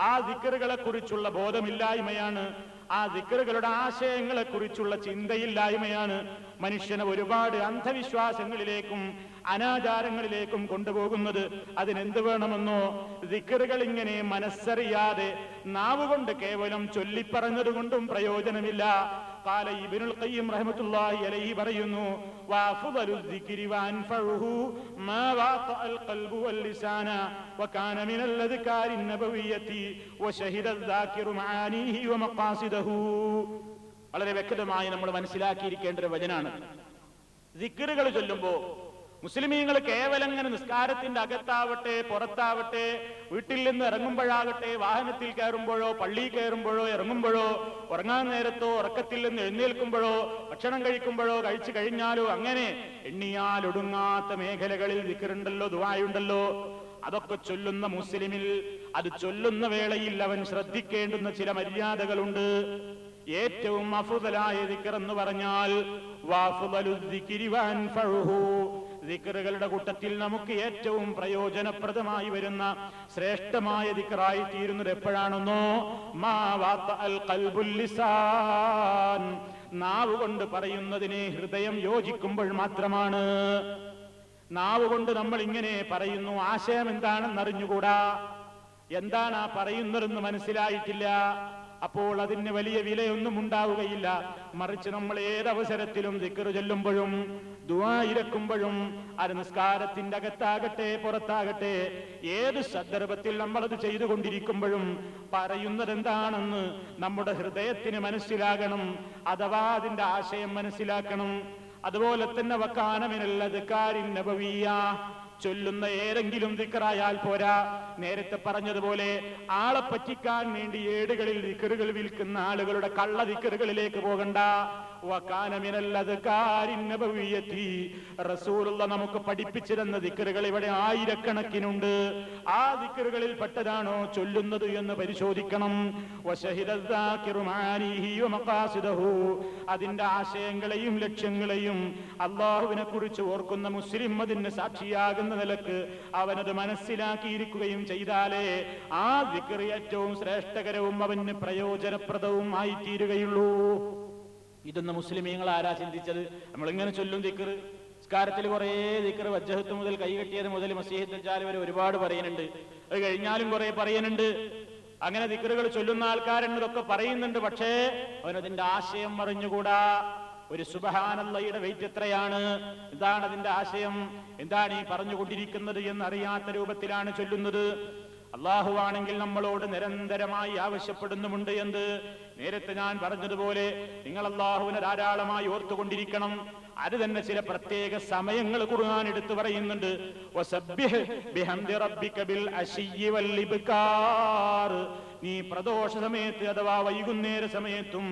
A: ആ ദിക്റുകളെ കുറിച്ചുള്ള ബോധമില്ലായ്മയാണ്, ആ ദിക്റുകളുടെ ആശയങ്ങളെ കുറിച്ചുള്ള ചിന്തയില്ലായ്മയാണ് മനുഷ്യനെ ഒരുപാട് അന്ധവിശ്വാസങ്ങളിലേക്കും അനാചാരങ്ങളിലേക്കും കൊണ്ടുപോകുന്നത്. അതിനെന്ത് വേണമെന്നോ, ദിക്റുകൾ ഇങ്ങനെ മനസ്സറിയാതെ നാവുകൊണ്ട് കേവലം ചൊല്ലിപ്പറഞ്ഞത് കൊണ്ടും പ്രയോജനമില്ല. ഖാല ഇബ്നുൽ ഖയ്യിം റഹ്മത്തുള്ളാഹി അലൈഹി പറയുന്നു, വഅഫ്ദലു ദിക്രി വഅൻഫഉഹു മാ വഅഅൽ ഖൽബു വൽ ലിസാന വകാന മിനൽ അദ്കാരി നബവിയ്യതി വശഹിദ അദ്ദാകിറു മആനിഹി വമഖാസിദഹു. വളരെ വ്യക്തമായി നമ്മൾ മനസ്സിലാക്കിയിരിക്കേണ്ട ഒരു വചനാണ്. ദിക്റുകൾ ചൊല്ലുമ്പോ മുസ്ലിമീങ്ങൾ കേവലം ഇങ്ങനെ നിസ്കാരത്തിന്റെ അകത്താവട്ടെ പുറത്താവട്ടെ, വീട്ടിൽ നിന്ന് ഇറങ്ങുമ്പോഴാകട്ടെ, വാഹനത്തിൽ കയറുമ്പോഴോ പള്ളിയിൽ കയറുമ്പോഴോ ഇറങ്ങുമ്പോഴോ, ഉറങ്ങാൻ നേരത്തോ ഉറക്കത്തിൽ നിന്ന് എഴുന്നേൽക്കുമ്പോഴോ ഭക്ഷണം കഴിക്കുമ്പോഴോ കഴിച്ചു കഴിഞ്ഞാലോ, അങ്ങനെ എണ്ണിയാൽ ഒടുങ്ങാത്ത മേഖലകളിൽ ദിക്റുണ്ടല്ലോ, ദുആയുണ്ടല്ലോ. അതൊക്കെ ചൊല്ലുന്ന മുസ്ലിമിൽ, അത് ചൊല്ലുന്ന വേളയിൽ അവൻ ശ്രദ്ധിക്കേണ്ടുന്ന ചില മര്യാദകളുണ്ട്. ഏറ്റവും അഫ്ദലായ ദിക്ർ എന്ന് പറഞ്ഞാൽ വഅഫ്ദലു ദിക്രി വഅൻഫഉഹു, ദിക്റുകളുടെ കൂട്ടത്തിൽ നമുക്ക് ഏറ്റവും പ്രയോജനപ്രദമായി വരുന്ന ശ്രേഷ്ഠമായ ദിക്റായി തീരുന്നത് എപ്പോഴാണെന്നോ, മാ വഅഅൽ ഖൽബുൽ ലിസാൻ, നാവ് കൊണ്ട് പറയുന്നതിനെ ഹൃദയം യോജിക്കുമ്പോൾ മാത്രമാണ്. നാവ് കൊണ്ട് നമ്മൾ ഇങ്ങനെ പറയുന്നു, ആശയം എന്താണെന്ന് അറിഞ്ഞുകൂടാ, എന്താണ് ആ പറയുന്നതെന്ന് മനസ്സിലായിട്ടില്ല, അപ്പോൾ അതിന് വലിയ വിലയൊന്നും ഉണ്ടാവുകയില്ല. മറിച്ച് നമ്മൾ ഏതവസരത്തിലും ദിക്റ് ചൊല്ലുമ്പോഴും ദുആ ഇരക്കുമ്പോഴും അത് നിസ്കാരത്തിന്റെ അകത്താകട്ടെ പുറത്താകട്ടെ ഏത് സന്ദർഭത്തിൽ നമ്മളത് ചെയ്തുകൊണ്ടിരിക്കുമ്പോഴും പറയുന്നത് എന്താണെന്ന് നമ്മുടെ ഹൃദയത്തിന് മനസ്സിലാകണം, അഥവാ അതിന്റെ ആശയം മനസ്സിലാക്കണം. അതുപോലെ തന്നെ വക്കാന മിനൽ അദ്കാരിൻ നബവിയ്യ, ചൊല്ലുന്ന ഏതെങ്കിലും ദിക്റായാൽ പോരാ. നേരത്തെ പറഞ്ഞതുപോലെ ആളെ പറ്റിക്കാൻ വേണ്ടി ഏടുകളിൽ ദിക്റുകൾ വിൽക്കുന്ന ആളുകളുടെ കള്ള ദിക്റുകളിലേക്ക് പോകണ്ട. വകാന മിനൽ അദ്കാരിൻ നബവിയ്യത്തി, റസൂലുള്ള നമുക്ക് പഠിപ്പിച്ചിരുന്ന ദിക്റുകൾ ഇവിടെ ആയിരക്കണക്കിനുണ്ട്. ആ ദിക്റുകളിൽ പെട്ടതാണോ ചൊല്ലുന്നത് എന്ന് പരിശോധിക്കണം. വശഹിദ ദാകിറു മാനിഹി വമഖാസിദഹു, അതിന്റെ ആശയങ്ങളെയും ലക്ഷ്യങ്ങളെയും അല്ലാഹുവിനെ കുറിച്ച് ഓർക്കുന്ന മുസ്ലിം അതിന് സാക്ഷിയാകുന്ന നിലക്ക് അവനത് മനസ്സിലാക്കിയിരിക്കുകയും ചെയ്താലേ ആ ദിക്ർ ഏറ്റവും ശ്രേഷ്ഠകരവും അവന് പ്രയോജനപ്രദവും ആയിത്തീരുകയുള്ളൂ. ഇതൊന്ന് മുസ്ലിമീങ്ങൾ ആരാ ചിന്തിച്ചത്? നമ്മളിങ്ങനെ ചൊല്ലും ദിക്ർ, നിസ്കാരത്തിൽ കുറേ ദിക്ർ, വജ്ജഹത്ത് മുതൽ കൈകെട്ടിയത് മുതൽ മസീഹ് ദജ്ജാൽ വരെ ഒരുപാട് പറയുന്നുണ്ട്. അത് കഴിഞ്ഞാലും കുറെ പറയുന്നുണ്ട്. അങ്ങനെ ദിക്റുകൾ ചൊല്ലുന്ന ആൾക്കാരെന്നതൊക്കെ പറയുന്നുണ്ട്. പക്ഷേ അവനതിന്റെ ആശയം അറിഞ്ഞുകൂടാ. ഒരു സുബ്ഹാനല്ലാഹയുടെ വെയിറ്റ് എത്രയാണ്, എന്താണ് അതിന്റെ ആശയം, എന്താണ് ഈ പറഞ്ഞുകൊണ്ടിരിക്കുന്നത് എന്നറിയാത്ത രൂപത്തിലാണ് ചൊല്ലുന്നത്. അള്ളാഹുവാണെങ്കിൽ നമ്മളോട് നിരന്തരമായി ആവശ്യപ്പെടുന്നുമുണ്ട്. എന്ത്? നേരത്തെ ഞാൻ പറഞ്ഞതുപോലെ നിങ്ങൾ അള്ളാഹുവിനെ ധാരാളമായി ഓർത്തുകൊണ്ടിരിക്കണം. അത് തന്നെ ചില പ്രത്യേക സമയങ്ങൾ ഖുർആൻ എടുത്തു പറയുന്നുണ്ട്. വസബ്ബിഹ് ബിഹംദി റബ്ബിക ബിൽ അശിയ്യി വൽ ഇബ്കാർ, നീ പ്രദോഷ സമയത്ത് അഥവാ വൈകുന്നേര സമയത്തും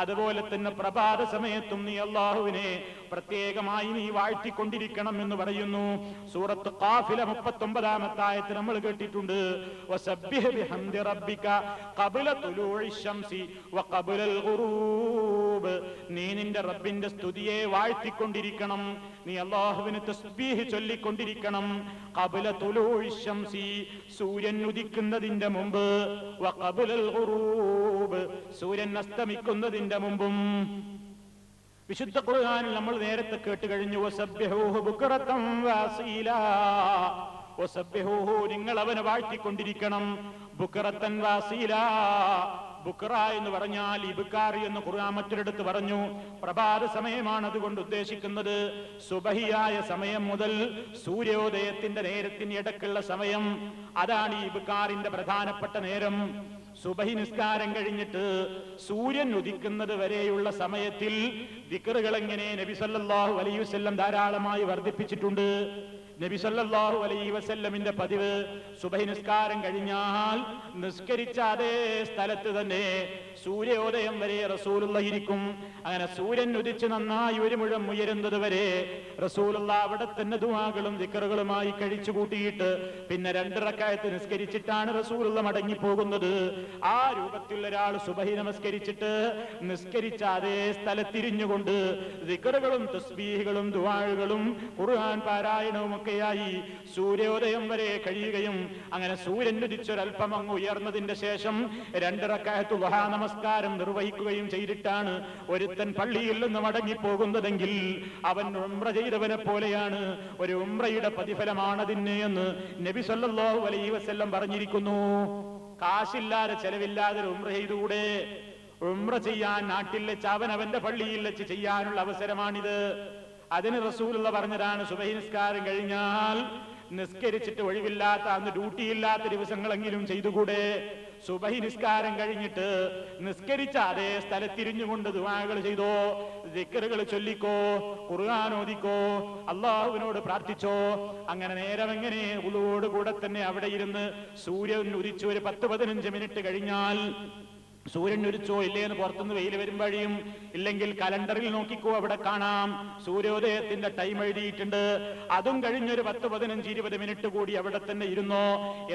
A: അതുപോലെ തന്നെ പ്രഭാത സമയത്തും നീ അള്ളാഹുവിനെ പ്രത്യേകമായി നീ വാഴ്ത്തിക്കൊണ്ടിരിക്കണം എന്ന് പറയുന്നു. സൂറത്ത് ഖാഫില 39-ാമത്തെ ആയത്ത് നമ്മൾ കേട്ടിട്ടുണ്ട്. വസബ്ബിഹ് ബിഹംദി റബ്ബിക ഖബ്ല തുലൂഇ ശംസി വഖബ്ലൽ ഗുറൂബ്, നീ നിന്റെ റബ്ബിന്റെ സ്തുതിയെ വാഴ്ത്തിക്കൊണ്ടിരിക്കണം, നീ അള്ളാഹുവിന് തസ്ബീഹ് ചൊല്ലിക്കൊണ്ടിരിക്കണം. ഖബ്ല തുലൂഇ ശംസി, സൂര്യൻ ഉദിക്കുന്നതിന്റെ മുമ്പ്, വഖബ്ലൽ ഗുറൂബ്, സൂര്യൻ അസ്തമിക്കുന്നതിന്റെ മുമ്പും. വിശുദ്ധ ഖുർആനിൽ നമ്മൾ നേരത്തെ കേട്ട് കഴിഞ്ഞു. വസബ്ബിഹൂഹു ബുക്റതൻ വഅസീലാ, വസബ്ബിഹൂഹു, നിങ്ങൾ അവനെ വാഴ്ത്തിക്കൊണ്ടിരിക്കണം. ബുക്റതൻ വഅസീലാ, ബുക്റ എന്ന് പറഞ്ഞാൽ ഇബ്കാർ എന്ന് ഖുർആൻ മറ്റൊരിടത്ത് പറഞ്ഞു. പ്രഭാത സമയമാണ് അതുകൊണ്ട് ഉദ്ദേശിക്കുന്നത്. സുബഹിയായ സമയം മുതൽ സൂര്യോദയത്തിന്റെ നേരത്തിന് ഇടക്കുള്ള സമയം, അതാണ് ഈ ഇബ്കാറിന്റെ പ്രധാനപ്പെട്ട നേരം. സുബഹി നിസ്കാരം കഴിഞ്ഞിട്ട് സൂര്യൻ ഉദിക്കുന്നത് വരെയുള്ള സമയത്തിൽ ദിക്റുകൾ എങ്ങനെ നബി സല്ലല്ലാഹു അലൈഹി വസല്ലം ധാരാളമായി വർദ്ധിപ്പിച്ചിട്ടുണ്ട്. നബി സല്ലല്ലാഹു അലൈഹി വസല്ലമിന്റെ പതിവ് സുബഹി നിസ്കാരം കഴിഞ്ഞാൽ നിസ്കരിച്ച അതേ സ്ഥലത്ത് തന്നെ സൂര്യോദയം വരെ റസൂലുള്ള ഇരിക്കും. അങ്ങനെ സൂര്യൻ ഉദിച്ച് നന്നായി ഒരു മുഴം ഉയരുന്നത് വരെ റസൂലുള്ള അവിടെ തന്നെ ദുആകളും ദിക്റുകളുമായി കഴിച്ചു കൂട്ടിയിട്ട് പിന്നെ 2 റക്അത്ത് നിസ്കരിച്ചിട്ടാണ് റസൂലുള്ള മടങ്ങിപ്പോകുന്നത്. ആ രൂപത്തിൽ ഒരാൾ സുബഹി നമസ്കരിച്ചിട്ട് നിസ്കരിച്ച അതേ സ്ഥലത്തിരിഞ്ഞുകൊണ്ട് ദിക്റുകളും തസ്ബീഹുകളും ദുആകളും ഖുർആൻ പാരായണവും ഒക്കെയായി സൂര്യോദയം വരെ കഴിയുകയും അങ്ങനെ സൂര്യൻ ഉദിച്ചൊരൽപ്പം അങ്ങ് ഉയർന്നതിന്റെ ശേഷം 2 റക്അത്ത് ദുഹാ നമസ്കാരം നിർവഹിക്കുകയും ചെയ്തിട്ടാണ് ഒരുത്തൻ പള്ളിയിൽ നിന്ന് മടങ്ങിപ്പോകുന്നതെങ്കിൽ അവൻ ഉംറ ചെയ്തവനെ പോലെയാണ്. ഒരു ഉംറയുടെ പ്രതിഫലമാണതിന് എന്ന് നബി സല്ലല്ലാഹു അലൈഹി വസല്ലം പറഞ്ഞിരിക്കുന്നു. കാശില്ലാതെ ചെലവില്ലാതെ ഉംറ ചെയ്തുകൂടെ? ഉംറ ചെയ്യാൻ നാട്ടിൽ വെച്ച് അവനവന്റെ പള്ളിയിൽ വെച്ച് ചെയ്യാനുള്ള അവസരമാണിത്. അതിന് റസൂലുള്ള പറഞ്ഞതാണ് സുബഹി നിസ്കാരം കഴിഞ്ഞാൽ നിസ്കരിച്ചിട്ട് ഒഴിവില്ലാത്ത അന്ന് ഡ്യൂട്ടിയില്ലാത്ത ദിവസങ്ങളെങ്കിലും ചെയ്തുകൂടെ? സുബഹി നിസ്കാരം കഴിഞ്ഞിട്ട് നിസ്കരിച്ച അതേ സ്ഥലത്തിരിഞ്ഞുകൊണ്ട് ദുആകൾ ചെയ്തോ, ദിക്റുകൾ ചൊല്ലിക്കോ, ഖുർആൻ ഓതിക്കോ, അള്ളാഹുവിനോട് പ്രാർത്ഥിച്ചോ. അങ്ങനെ നേരം എങ്ങനെ ഉളോട് കൂടെ തന്നെ അവിടെ ഇരുന്ന് സൂര്യൻ ഉദിച്ചു ഒരു 10-15 മിനിറ്റ് കഴിഞ്ഞാൽ സൂര്യൻ ഉദിച്ചോ ഇല്ലേന്ന് പുറത്തുനിന്ന് വെയിൽ വരുമ്പോഴും ഇല്ലെങ്കിൽ കലണ്ടറിൽ നോക്കിക്കോ, അവിടെ കാണാം സൂര്യോദയത്തിന്റെ ടൈം എഴുതിയിട്ടുണ്ട്. അതും കഴിഞ്ഞൊരു 10-15-20 മിനിറ്റ് കൂടി അവിടെ തന്നെ ഇരുന്നോ,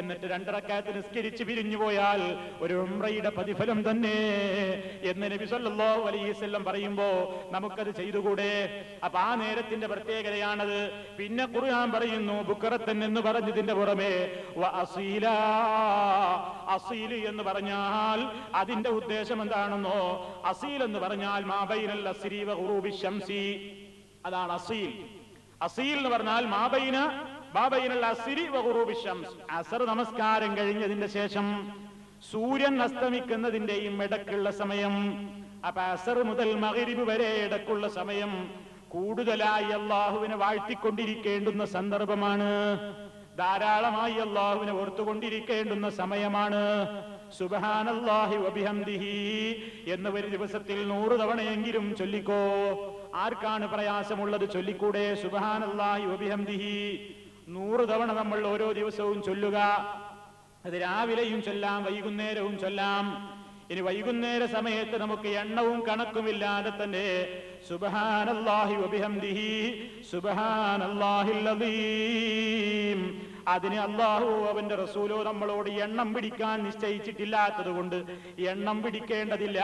A: എന്നിട്ട് 2 റക്അത്ത് നിസ്കരിച്ച് പിരിഞ്ഞു പോയാൽ ഒരു ഉംറയുടെ പ്രതിഫലം തന്നെ എന്ന് നബി സല്ലല്ലാഹു അലൈഹി വസല്ലം പറയുമ്പോ നമുക്കത് ചെയ്തുകൂടെ? അപ്പൊ ആ നേരത്തിന്റെ പ്രത്യേകതയാണത്. പിന്നെ ഖുർആൻ പറയുന്നു ബുക്റത്തൻ എന്ന് പറഞ്ഞതിന്റെ പുറമെ വഅസീലാ, അസീൽ എന്ന് പറഞ്ഞാൽ അതിന്റെ ഉദ്ദേശം എന്താണെന്നോ, അസീൽ എന്ന് പറഞ്ഞാൽ മാബൈനൽ അസ്രി വ ഗുറൂബി ശംസി, അതാണ് അസീൽ. അസീൽ എന്ന് പറഞ്ഞാൽ മാബൈനൽ അസ്രി വ ഗുറൂബി ശംസ്, അസർ നമസ്കാരം കഴിഞ്ഞതിന്റെ ശേഷം സൂര്യൻ അസ്തമിക്കുന്നതിന്റെയും ഇടക്കുള്ള സമയം. അപ്പൊ അസർ മുതൽ മഗ്രിബ് വരെ ഇടക്കുള്ള സമയം കൂടുതലായി അള്ളാഹുവിനെ വാഴ്ത്തിക്കൊണ്ടിരിക്കേണ്ടുന്ന സന്ദർഭമാണ്. ധാരാളമായി അള്ളാഹുവിനെ ഓർത്തുകൊണ്ടിരിക്കേണ്ടുന്ന സമയമാണ്. സുബ്ഹാനല്ലാഹി വബിഹംദിഹി എന്ന് ഒരു ദിവസത്തിൽ 100 തവണയെങ്കിലും ചൊല്ലിക്കോ. ആർക്കാണ് പ്രയാസമുള്ളത് ചൊല്ലിക്കൂടെ? സുബ്ഹാനല്ലാഹി വബിഹംദിഹി 100 തവണ നമ്മൾ ഓരോ ദിവസവും ചൊല്ലുക. അത് രാവിലെയും ചൊല്ലാം, വൈകുന്നേരവും ചൊല്ലാം. ഇനി വൈകുന്നേര സമയത്ത് നമുക്ക് എണ്ണവും കണക്കുമില്ലാതെ തന്നെ സുബ്ഹാനല്ലാഹി വബിഹംദിഹി സുബ്ഹാനല്ലാഹിൽ അദീം, അതിന് അല്ലാഹു അവന്റെ റസൂലോ നമ്മളോട് എണ്ണം പിടിക്കാൻ നിശ്ചയിച്ചിട്ടില്ലാത്തത് കൊണ്ട് എണ്ണം പിടിക്കേണ്ടതില്ല.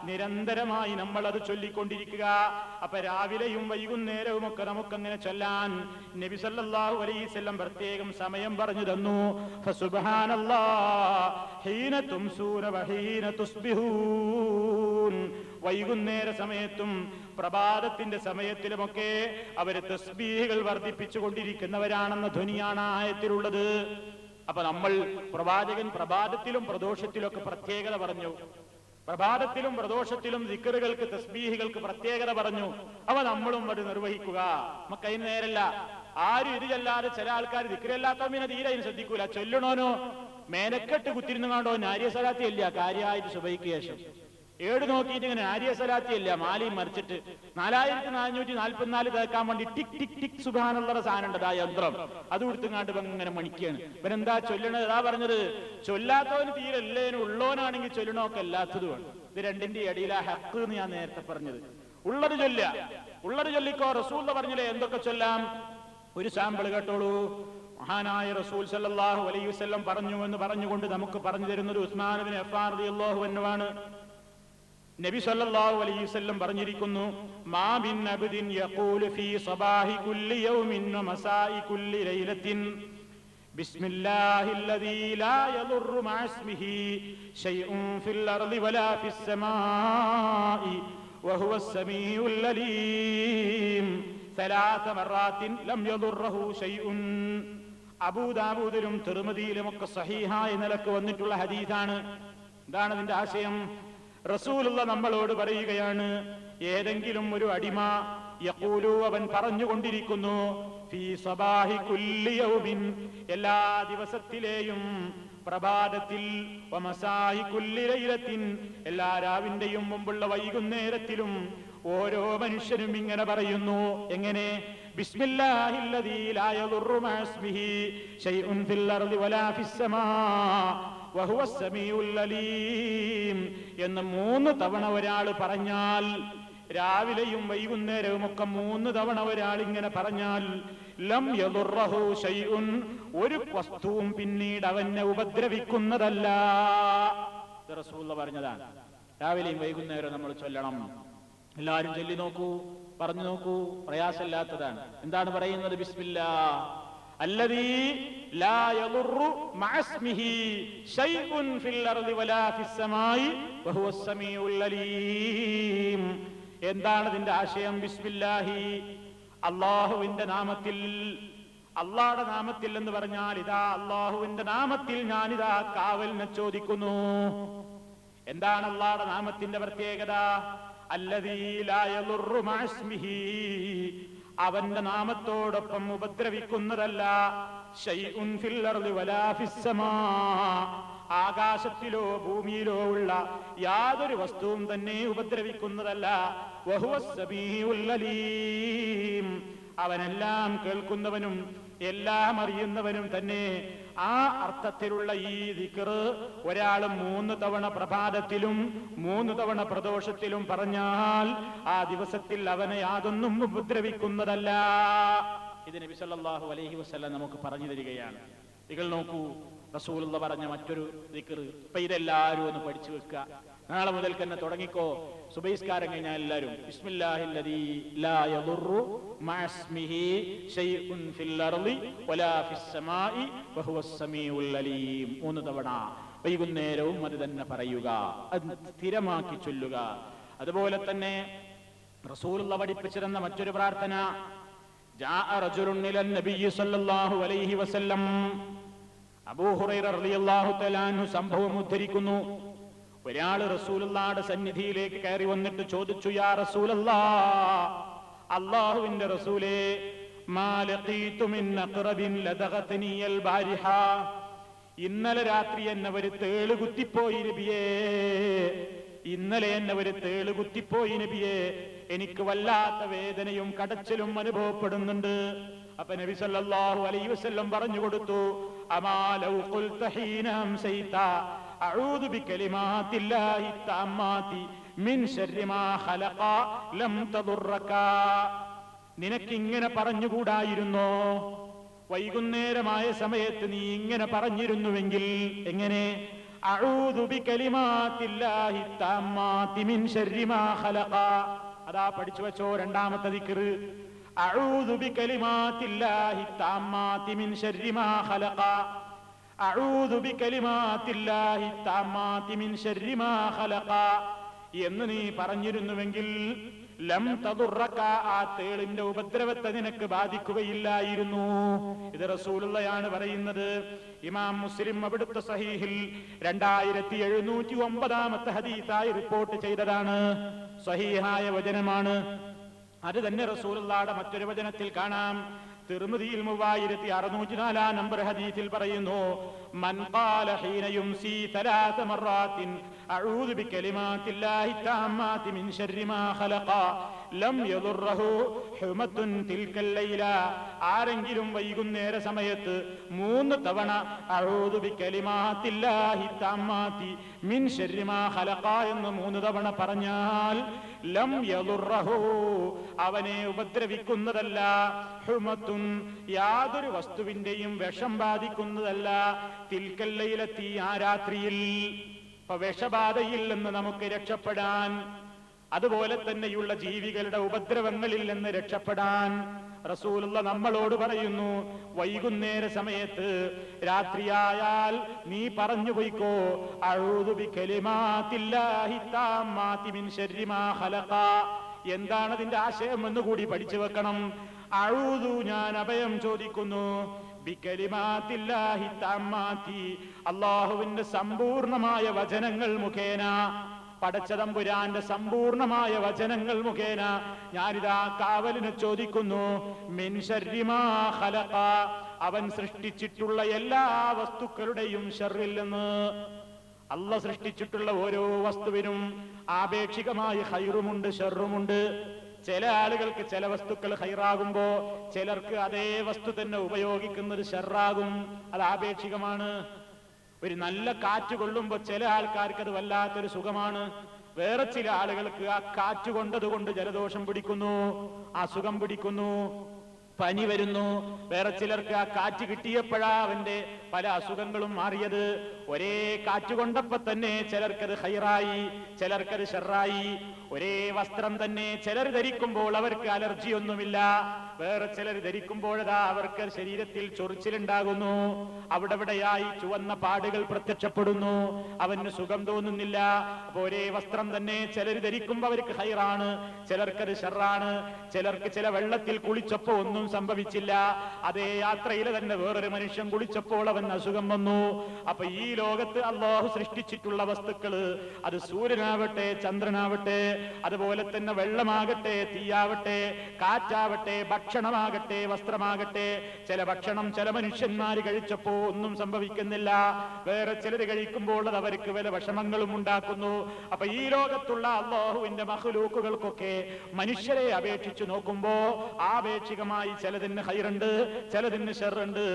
A: നിരന്തരമായി നമ്മൾ അത് ചൊല്ലിക്കൊണ്ടിരിക്കുക. അപ്പൊ രാവിലെയും വൈകുന്നേരവും ഒക്കെ നമുക്കങ്ങനെ ചൊല്ലാൻ നബി സല്ലല്ലാഹു അലൈഹി വസല്ലം പ്രത്യേകം സമയം പറഞ്ഞു തന്നു. ഫസുബ്ഹാനല്ലാഹ് ഹീന തുംസൂന വഹീന തുസ്ബിഹൂൻ. വൈകുന്നേര സമയത്തും പ്രഭാതത്തിന്റെ സമയത്തിലുമൊക്കെ അവര് തസ്ബീഹുകൾ വർദ്ധിപ്പിച്ചു കൊണ്ടിരിക്കുന്നവരാണെന്ന ധ്വനിയാണ് ആയത്തിലുള്ളത്. അപ്പൊ നമ്മൾ പ്രവാചകൻ പ്രഭാതത്തിലും പ്രദോഷത്തിലൊക്കെ പ്രത്യേകത പറഞ്ഞു. പ്രഭാതത്തിലും പ്രദോഷത്തിലും ദിക്റുകൾക്ക് തസ്ബീഹുകൾക്ക് പ്രത്യേകത പറഞ്ഞു. അവ നമ്മളും അത് നിർവഹിക്കുക. നമുക്കതിന് നേരല്ല. ആരും ഇത് ചെല്ലാതെ ചില ആൾക്കാർ ദിക്റല്ലാത്തവനെ തീരെ അതിന് ശ്രദ്ധിക്കൂല. ചൊല്ലണോനോ മേനക്കെട്ട് കുത്തിരുന്നു കാണ്ടോ നാരിയ സലാത്തി ഇല്ല കാര്യമായിട്ട് സുബഹിക്ക് ശേഷം ഏട് നോക്കിയിട്ട് ഇങ്ങനെ ആര്യ സലാത്തിയല്ല മാലയും മറിച്ചിട്ട് 4444 തേക്കാൻ വേണ്ടി ടിക് ടിക് ടിക് സുബ്ഹാനല്ലാഹ് സാധനം ഉണ്ട്. ആ യന്ത്രം അത് കൊടുത്തുങ്ങാണ്ട് ഇങ്ങനെ മണിക്കാണ്. ഇവനെന്താ ചൊല്ലണത്? അതാ പറഞ്ഞത്, ചൊല്ലാത്തവന് തീരെ എല്ലാവരും ഉള്ളവനാണെങ്കിൽ ചൊല്ലണമൊക്കെ അല്ലാത്തതുമാണ്. ഇത് രണ്ടിന്റെ ഇടയിലാ ഹക്ക് എന്ന് ഞാൻ നേരത്തെ പറഞ്ഞത്. ഉള്ളത് ചൊല്ല, ഉള്ളത് ചൊല്ലിക്കോ. റസൂൽ പറഞ്ഞില്ലേ എന്തൊക്കെ ചൊല്ലാം? ഒരു സാമ്പിൾ കേട്ടോളൂ. മഹാനായ റസൂൽ സല്ലല്ലാഹു അലൈഹി വസല്ലം പറഞ്ഞു എന്ന് പറഞ്ഞുകൊണ്ട് നമുക്ക് പറഞ്ഞു തരുന്നത് ഉസ്മാൻ ഇബ്നു അഫ്ഫാൻ റളിയല്ലാഹു അൻഹു ആണ്. നബി സല്ലല്ലാഹു അലൈഹി വസല്ലം പറഞ്ഞിരിക്കുന്നു, മാ മിൻ അബ്ദിൻ യഖൂലു ഫീ സബാഹി കുല്ലി യൗമിൻ വ മസാഇ കുല്ലി ലൈലത്തിൻ ബിസ്മില്ലാഹില്ലദീ ലാ യദുറു മഅ ഇസ്മിഹി ശൈഉൻ ഫിൽ അർളി വലാ ഫിസ് സമാഇ വഹുവസ് സമീഉൽ അലീം സലാസ മറാത്തിൻ ലം യദുറഹു ശൈഉൻ. അബൂ ദാവൂദിലും തിർമിദിയിലും ഒക്കെ സഹീഹായ നിലക്ക് വന്നിട്ടുള്ള ഹദീസാണ്. എന്താണ് അതിന്റെ ആശയം? റസൂലുള്ള നമ്മളോട് പറയുകയാണ്, ഏതെങ്കിലും ഒരു അടിമ യഖൂലു അവൻ പറഞ്ഞുകൊണ്ടിരിക്കുന്നു, ഫീ സബാഹി കുല്ലി യൗമിൻ എല്ലാ ദിവസത്തിലെയും പ്രഭാതത്തിൽ, വ മസാഹി കുല്ലി ലൈലത്തിൻ എല്ലാ രാവിന്റെയും മുമ്പുള്ള വൈകുന്നേരത്തിലും ഓരോ മനുഷ്യനും ഇങ്ങനെ പറയുന്നു. എങ്ങനെ? ബിസ്മില്ലാഹില്ലദീ ലാ യദുറു മഅ ഇസ്മിഹി ശൈഉൻ ഫിൽ അർളി വലാ ഫിസ് സമാ വഹുവസ് സമീഉൽ അലീം എന്ന് 3 തവണ ഒരാൾ പറഞ്ഞാൽ, രാവിലെയും വൈകുന്നേരവും ഒക്കെ 3 തവണ ഒരാൾ ഇങ്ങനെ പറഞ്ഞാൽ, ലം യദുറഹു ശൈഉൻ ഒരു വസ്തുവും പിന്നീട് അവനെ ഉപദ്രവിക്കുന്നതല്ല. റസൂലുള്ളാഹി പറഞ്ഞതാണ്. രാവിലെയും വൈകുന്നേരവും നമ്മൾ ചൊല്ലണം. എല്ലാവരും ചൊല്ലി നോക്കൂ, പറഞ്ഞു നോക്കൂ, പ്രയാസമില്ലാത്തതാണ്. എന്താണ് പറയുന്നത്? ബിസ്മില്ലാഹ് അല്ലദീ ലാ യദുറു മഅ ഇസ്മിഹി ശൈഉൻ ഫിൽ അർളി വലാ ഫിസ് സമാഇ വഹുവസ് സമീഉൽ അലീം. എന്താണ് ഇതിന്റെ ആശയം? ബിസ്മില്ലാഹി അല്ലാഹുവിന്റെ നാമത്തിൽ. അല്ലാഹുവിന്റെ നാമത്തിൽ എന്ന് പറഞ്ഞാൽ ഇതാ അല്ലാഹുവിന്റെ നാമത്തിൽ ഞാനിതാ കാവലിനെ ചോദിക്കുന്നു. എന്താണ് അല്ലാഹുവിന്റെ നാമത്തിന്റെ പ്രത്യേകത? അല്ലദീ ലാ യദുറു മഅ ഇസ്മിഹി അവന്റെ നാമത്തോടൊപ്പം ഉപദ്രവിക്കുന്നതല്ല. ശൈഉൻ ഫിൽ അർളി വലാ ഫിസ് സമാ ആകാശത്തിലോ ഭൂമിയിലോ ഉള്ള യാതൊരു വസ്തുവും തന്നെ ഉപദ്രവിക്കുന്നതല്ല. വഹുവസ് സമീഉൽ അലീം അവനെല്ലാം കേൾക്കുന്നവനും എല്ലാം അറിയുന്നവനും തന്നെ. ആ അർത്ഥത്തിലുള്ള ഈ ദിക്ർ ഒരാൾ 3 തവണ പ്രഭാതത്തിലും 3 തവണ പ്രദോഷത്തിലും പറഞ്ഞാൽ ആ ദിവസത്തിൽ അവനെ യാതൊന്നും ഉപദ്രവിക്കുന്നതല്ല. ഇത് നബി സല്ലല്ലാഹു അലൈഹി വസല്ലം നമുക്ക് പറഞ്ഞു തരികയാണ്. നിങ്ങൾ നോക്കൂ, റസൂലുള്ളാഹി പറഞ്ഞ മറ്റൊരു ദിക്ർ. ഇപ്പൊ ഇതെല്ലാവരും ഒന്ന് പഠിച്ചു വെക്കുക. നാളെ മുതൽ തന്നെ തുടങ്ങിക്കോ. സുബഹിസ്കാരം കഴിഞ്ഞാൽ എല്ലാവരും ബിസ്മില്ലാഹില്ലദീ ലാ യദുറു മഅ ഇസ്മിഹി ശൈഉൻ ഫിൽ അർളി വലാ ഫിസ് സമാഇ വഹുവസ് സമീഉൽ അലീം 3 തവണ വൈകുന്നേരവും അത് തന്നെ പറയുക. അത് സ്ഥിരമാക്കി ചൊല്ലുക. അതുപോലെ തന്നെ റസൂലുള്ളാഹി പഠിപ്പിച്ചിരുന്ന മറ്റൊരു പ്രാർത്ഥന, ജാഅ റജുലുൻ ഇലൻ നബിയ്യി സല്ലല്ലാഹു അലൈഹി വസല്ലം അബൂ ഹുറൈറ റളിയല്ലാഹു തആല അൻഹു സംഭവം ഉദ്ധരിക്കുന്നു. ഒരാൾ റസൂലുള്ളാഹിയുടെ സന്നിധിയിലേക്ക് കയറി വന്നിട്ട് ചോദിച്ചു, യാ റസൂലല്ലാഹ്, അല്ലാഹുവിന്റെ റസൂലേ, മാ ലഖീതു മിൻ അഖ്റബിൻ ലദഗതനിയൽ ബാരിഹ, ഇന്നലെ രാത്രി എന്നെ ഒരു തേള് കുത്തിപ്പോയി നബിയേ, ഇന്നലെ എന്നെ ഒരു തേള് കുത്തിപ്പോയി നബിയേ, എനിക്ക് വല്ലാത്ത വേദനയും കടച്ചിലും അനുഭവപ്പെടുന്നുണ്ട്. അപ്പൊ നബി സല്ലല്ലാഹു അലൈഹി വസല്ലം പറഞ്ഞു കൊടുത്തു, അമാ ലൗ ഖുൽത ഹീന അംസൈത അഊദു ബികലിമാത്തില്ലാഹി തഅമ്മാതി മിൻ ശർരി മാ ഖലഖ ലം തദുറക, നിനക്കിങ്ങനെ പറഞ്ഞുകൂടായിരുന്നോ? വൈകുന്നേരമായ സമയത്ത് നീ ഇങ്ങനെ പറഞ്ഞിരുന്നുവെങ്കിൽ എങ്ങനെ? അഊദു ബികലിമാത്തില്ലാഹി തഅമ്മാതി മിൻ ശർരി മാ ഖലഖ. അതാ പഠിച്ചു വെച്ചോ രണ്ടാമത്തെ ദിക്ർ. അഊദു ബികലിമാത്തില്ലാഹി തഅമ്മാതി മിൻ ശർരി മാ ഖലഖ, അഊദു ബികലിമാത്തില്ലാഹി തഅമ്മാതി മിൻ ശർരി മാ ഖലഖ എന്ന് നീ പറഞ്ഞിരുന്നുവെങ്കിൽ ലം തദുറക, ആ തേളിന്റെ ഉപദ്രവത്തെ നിനക്ക് ബാധിക്കുകയില്ലായിരുന്നു. ഇത് റസൂലുള്ളയാണ് പറയുന്നത്. ഇമാം മുസ്ലിം അവിടുത്തെ സഹീഹിൽ 2709 ഹദീസായി റിപ്പോർട്ട് ചെയ്തതാണ്. സഹീഹായ വചനമാണ്. അത് തന്നെ റസൂലുള്ളാഹിയുടെ മറ്റൊരു വചനത്തിൽ കാണാം. തിർമിദിയിൽ 3604 നമ്പർ ഹദീസിൽ പറയുന്നു, മൻ ഖാല ഹീന യുംസി 3 മറാത്തിൻ അഊദു ബികലിമാത്തില്ലാഹി തഅമ്മാതി മിൻ ശർരി മാ ഖലഖ ലം യദുറഹു ഹുമത്തുൻ തിൽക്കൽ ലൈല. ആരെങ്കിലും വൈകുന്നേര സമയത്ത് 3 തവണ അഊദു ബികലിമാത്തില്ലാഹി തഅമ്മാതി മിൻ ശർരി മാ ഖലഖ എന്ന് 3 തവണ പറഞ്ഞാൽ ലം യദുറഹു, അവനെ ഉപദ്രവിക്കുന്നതല്ല, ഹുമത്തുൻ, യാതൊരു വസ്തുവിന്റെയും വിഷം ബാധിക്കുന്നതല്ല, തിൽക്കൽ ലൈലത്തി, ആ രാത്രിയിൽ. അപ്പൊ വിഷബാധയിൽ നിന്ന് നമുക്ക് രക്ഷപ്പെടാൻ, അതുപോലെ തന്നെയുള്ള ജീവികളുടെ ഉപദ്രവങ്ങളിൽ നിന്ന് രക്ഷപ്പെടാൻ റസൂലുള്ള നമ്മളോട് പറയുന്നു, വൈകുന്നേര സമയത്ത് രാത്രിയായാൽ നീ പറഞ്ഞു പോയിക്കോ, അഊദു ബികലിമാത്തില്ലാഹി തഅമ്മാതി മിൻ ശർരി മാ ഖലഖ. എന്താണ് അതിന്റെ ആശയം എന്ന് കൂടി പഠിച്ചു വെക്കണം. അഊദു, ഞാൻ അഭയം ചോദിക്കുന്നു, ബികലിമാത്തില്ലാഹി തഅമ്മാതി, അല്ലാഹുവിന്റെ സമ്പൂർണമായ വചനങ്ങൾ മുഖേന, പടച്ചതമ്പുരാന്റെ സമ്പൂർണമായ വചനങ്ങൾ മുഖേന ഞാനിതാ കാവലിന് ചോദിക്കുന്നു, മിൻ ശർരി മാ ഖലഖ, അവൻ സൃഷ്ടിച്ചിട്ടുള്ള എല്ലാ വസ്തുക്കളുടെയും ശർറിൽ നിന്ന്. അല്ലാഹു സൃഷ്ടിച്ചിട്ടുള്ള ഓരോ വസ്തുവിനും ആപേക്ഷികമായി ഖൈറുമുണ്ട്, ശർറുമുണ്ട്. ചില ആളുകൾക്ക് ചില വസ്തുക്കൾ ഖൈറാകുമ്പോ ചിലർക്ക് അതേ വസ്തു തന്നെ ഉപയോഗിക്കുന്നത് ഷർറാകും. അത് ആപേക്ഷികമാണ്. ഒരു നല്ല കാറ്റ് കൊള്ളുമ്പോ ചില ആൾക്കാർക്ക് അത് വല്ലാത്തൊരു സുഖമാണ്. വേറെ ചില ആളുകൾക്ക് ആ കാറ്റ് കൊണ്ടതുകൊണ്ട് ജലദോഷം പിടിക്കുന്നു, അസുഖം പിടിക്കുന്നു, പനി വരുന്നു. വേറെ ചിലർക്ക് ആ കാറ്റ് കിട്ടിയപ്പോഴാ അവന്റെ പല അസുഖങ്ങളും മാറിയത്. ഒരേ കാറ്റ് കൊണ്ടപ്പോ തന്നെ ചിലർക്കത് ഖൈറായി, ചിലർക്കത് ഷർറായി. ഒരേ വസ്ത്രം തന്നെ ചിലർ ധരിക്കുമ്പോൾ അവർക്ക് അലർജി ഒന്നുമില്ല, വേറെ ചിലർ ധരിക്കുമ്പോഴതാ അവർക്ക് ശരീരത്തിൽ ചൊറിച്ചിലുണ്ടാകുന്നു, അവിടെവിടെയായി ചുവന്ന പാടുകൾ പ്രത്യക്ഷപ്പെടുന്നു, അവന് സുഖം തോന്നുന്നില്ല. അപ്പൊ ഒരേ വസ്ത്രം തന്നെ ചിലർ ധരിക്കുമ്പോൾ അവർക്ക് ഖൈറാണ്, ചിലർക്കത് ഷർറാണ്. ചിലർക്ക് ചില വെള്ളത്തിൽ കുളിച്ചപ്പോ ഒന്നും സംഭവിച്ചില്ല, അതേ യാത്രയിൽ തന്നെ വേറൊരു മനുഷ്യൻ കുളിച്ചപ്പോൾ അവൻ അസുഖം വന്നു. അപ്പൊ ഈ ലോകത്ത് അല്ലാഹു സൃഷ്ടിച്ചിട്ടുള്ള വസ്തുക്കള്, അത് സൂര്യനാവട്ടെ, ചന്ദ്രനാവട്ടെ, അതുപോലെ തന്നെ വെള്ളമാകട്ടെ, തീയാവട്ടെ, കാറ്റാവട്ടെ, ഭക്ഷണമാകട്ടെ, വസ്ത്രമാകട്ടെ, ചില ഭക്ഷണം ചില മനുഷ്യന്മാര് കഴിച്ചപ്പോ ഒന്നും സംഭവിക്കുന്നില്ല, വേറെ ചിലർ കഴിക്കുമ്പോൾ അത് അവർക്ക് വല്ല വിഷമങ്ങളും ഉണ്ടാക്കുന്നു. അപ്പൊ ഈ ലോകത്തുള്ള അല്ലാഹുവിന്റെ മഖ്ലൂക്കുകൾക്കൊക്കെ മനുഷ്യരെ അപേക്ഷിച്ചു നോക്കുമ്പോ ആപേക്ഷികമായി ചിലതിന് ഖൈറുണ്ട്, ചിലതിന് ശർറുണ്ട്.